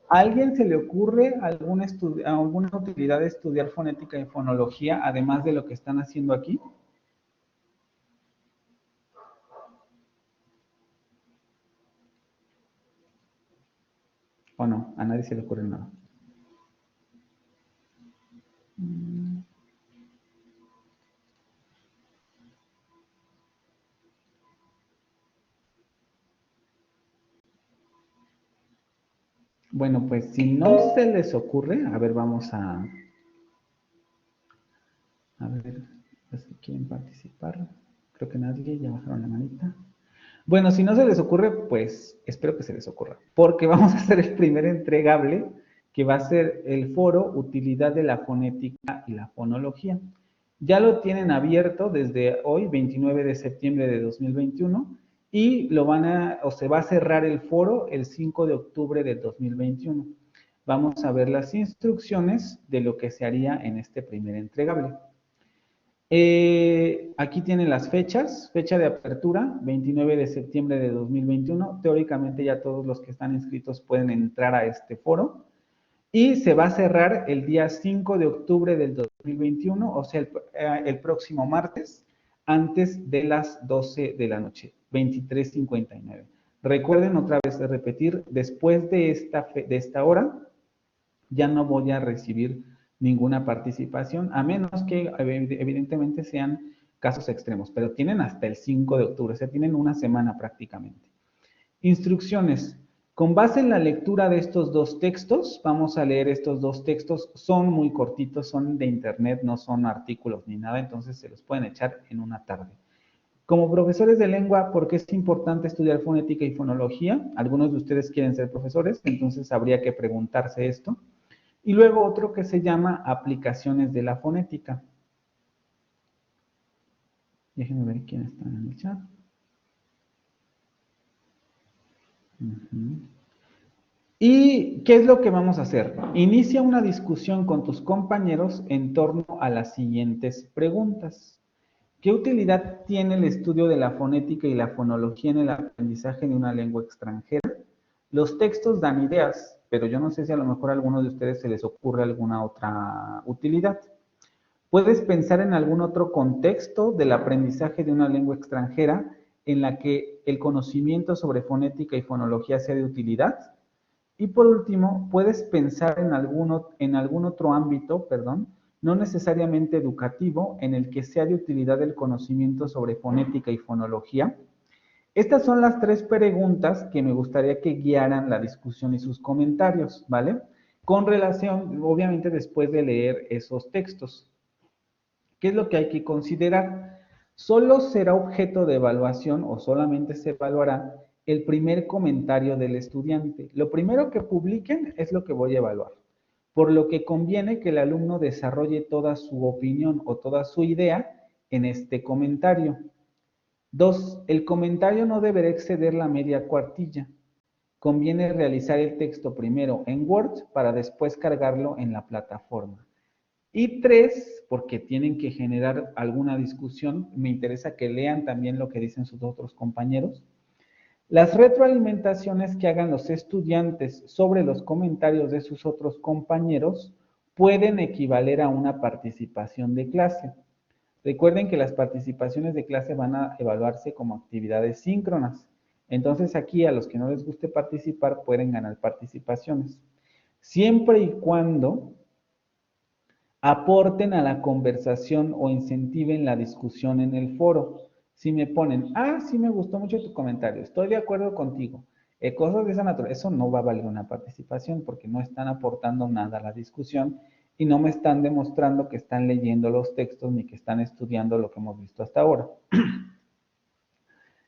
¿A alguien se le ocurre alguna utilidad de estudiar fonética y fonología, además de lo que están haciendo aquí? ¿O no? A nadie se le ocurre nada. Bueno, pues si no se les ocurre, a ver, vamos a ver si quieren participar. Creo que nadie, ya bajaron la manita. Bueno, si no se les ocurre, pues espero que se les ocurra, porque vamos a hacer el primer entregable, que va a ser el foro Utilidad de la Fonética y la Fonología. Ya lo tienen abierto desde hoy, 29 de septiembre de 2021, y se va a cerrar el foro el 5 de octubre de 2021. Vamos a ver las instrucciones de lo que se haría en este primer entregable. Aquí tienen las fechas: fecha de apertura, 29 de septiembre de 2021. Teóricamente ya todos los que están inscritos pueden entrar a este foro. Y se va a cerrar el día 5 de octubre del 2021, o sea, el próximo martes, antes de las 12 de la noche, 23:59. Recuerden otra vez de repetir, después de esta hora, ya no voy a recibir ninguna participación, a menos que evidentemente sean casos extremos, pero tienen hasta el 5 de octubre, o sea, tienen una semana prácticamente. Instrucciones. Con base en la lectura de estos dos textos, vamos a leer estos dos textos, son muy cortitos, son de internet, no son artículos ni nada, entonces se los pueden echar en una tarde. Como profesores de lengua, ¿por qué es importante estudiar fonética y fonología? Algunos de ustedes quieren ser profesores, entonces habría que preguntarse esto. Y luego otro que se llama aplicaciones de la fonética. Déjenme ver quién está en el chat. ¿Y qué es lo que vamos a hacer? Inicia una discusión con tus compañeros en torno a las siguientes preguntas. ¿Qué utilidad tiene el estudio de la fonética y la fonología en el aprendizaje de una lengua extranjera? Los textos dan ideas, pero yo no sé si a lo mejor a alguno de ustedes se les ocurre alguna otra utilidad. ¿Puedes pensar en algún otro contexto del aprendizaje de una lengua extranjera en la que el conocimiento sobre fonética y fonología sea de utilidad? Y por último, ¿puedes pensar en algún otro ámbito, no necesariamente educativo, en el que sea de utilidad el conocimiento sobre fonética y fonología? Estas son las tres preguntas que me gustaría que guiaran la discusión y sus comentarios, ¿vale? Con relación, obviamente, después de leer esos textos. ¿Qué es lo que hay que considerar? Solo será objeto de evaluación o solamente se evaluará el primer comentario del estudiante. Lo primero que publiquen es lo que voy a evaluar, por lo que conviene que el alumno desarrolle toda su opinión o toda su idea en este comentario. 2. El comentario no deberá exceder la media cuartilla. Conviene realizar el texto primero en Word para después cargarlo en la plataforma. Y 3, porque tienen que generar alguna discusión, me interesa que lean también lo que dicen sus otros compañeros. Las retroalimentaciones que hagan los estudiantes sobre los comentarios de sus otros compañeros pueden equivaler a una participación de clase. Recuerden que las participaciones de clase van a evaluarse como actividades síncronas. Entonces aquí a los que no les guste participar pueden ganar participaciones. Siempre y cuando aporten a la conversación o incentiven la discusión en el foro. Si me ponen, sí me gustó mucho tu comentario, estoy de acuerdo contigo, cosas de esa naturaleza, eso no va a valer una participación porque no están aportando nada a la discusión y no me están demostrando que están leyendo los textos ni que están estudiando lo que hemos visto hasta ahora.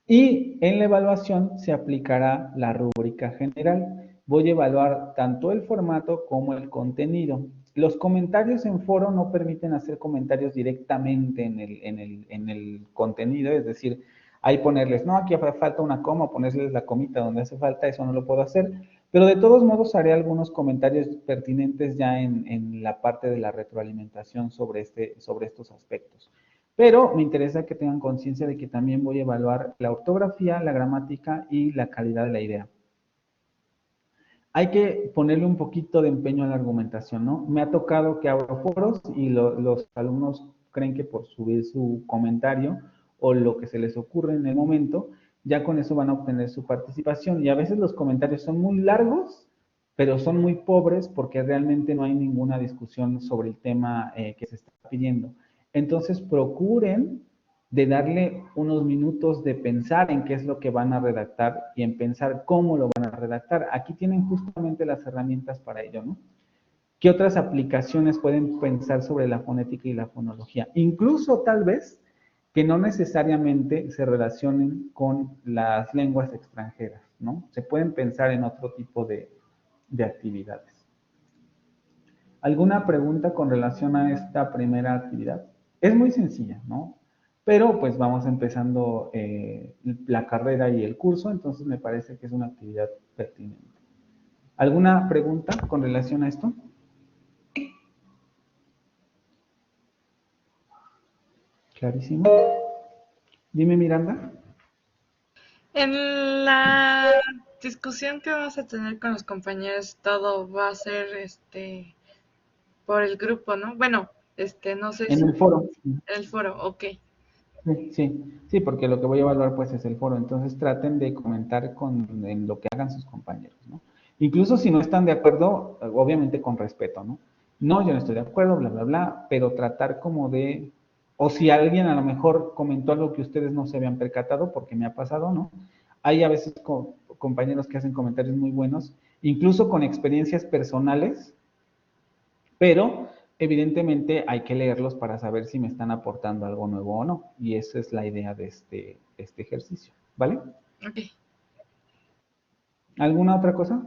Y en la evaluación se aplicará la rúbrica general. Voy a evaluar tanto el formato como el contenido. Los comentarios en foro no permiten hacer comentarios directamente en el contenido, es decir, ahí ponerles, no, aquí falta una coma, ponerles la comita donde hace falta, eso no lo puedo hacer, pero de todos modos haré algunos comentarios pertinentes ya en la parte de la retroalimentación sobre estos aspectos. Pero me interesa que tengan conciencia de que también voy a evaluar la ortografía, la gramática y la calidad de la idea. Hay que ponerle un poquito de empeño a la argumentación, ¿no? Me ha tocado que abro foros y los alumnos creen que por subir su comentario o lo que se les ocurre en el momento, ya con eso van a obtener su participación. Y a veces los comentarios son muy largos, pero son muy pobres porque realmente no hay ninguna discusión sobre el tema que se está pidiendo. Entonces procuren de darle unos minutos de pensar en qué es lo que van a redactar y en pensar cómo lo van a redactar. Aquí tienen justamente las herramientas para ello, ¿no? ¿Qué otras aplicaciones pueden pensar sobre la fonética y la fonología? Incluso tal vez que no necesariamente se relacionen con las lenguas extranjeras, ¿no? Se pueden pensar en otro tipo de actividades. ¿Alguna pregunta con relación a esta primera actividad? Es muy sencilla, ¿no? Pero pues vamos empezando la carrera y el curso, entonces me parece que es una actividad pertinente. ¿Alguna pregunta con relación a esto? Clarísimo. Dime, Miranda. En la discusión que vamos a tener con los compañeros, todo va a ser por el grupo, ¿no? Bueno, no sé si... En el foro. El foro, ok. Sí, porque lo que voy a evaluar pues es el foro, entonces traten de comentar en lo que hagan sus compañeros, ¿no? Incluso si no están de acuerdo, obviamente con respeto, ¿no? No, yo no estoy de acuerdo, bla, bla, bla, pero tratar como de, o si alguien a lo mejor comentó algo que ustedes no se habían percatado, porque me ha pasado, ¿no? Hay a veces compañeros que hacen comentarios muy buenos, incluso con experiencias personales, pero evidentemente hay que leerlos para saber si me están aportando algo nuevo o no. Y esa es la idea de este ejercicio, ¿vale? Ok. ¿Alguna otra cosa?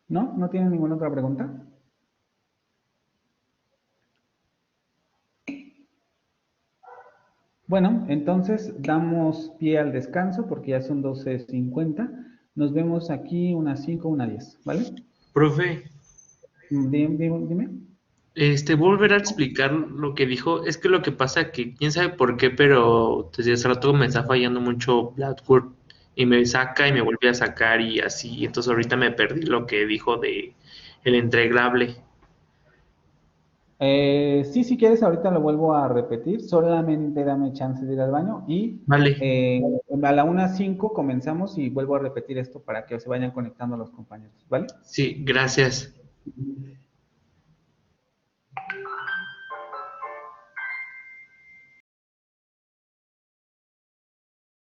¿No? ¿No tienen ninguna otra pregunta? Bueno, entonces damos pie al descanso porque ya son 12:50. Nos vemos aquí unas 5, unas 10, ¿vale? Profe, Dime. volver a explicar lo que dijo. Es que lo que pasa que, quién sabe por qué, pero desde hace rato me está fallando mucho Blackboard y me saca y me vuelve a sacar y así. Entonces ahorita me perdí lo que dijo de el entregable. Sí, si quieres, ahorita lo vuelvo a repetir. Solamente dame chance de ir al baño y Vale. a la 1:05 comenzamos y vuelvo a repetir esto para que se vayan conectando los compañeros, ¿vale? Sí, gracias.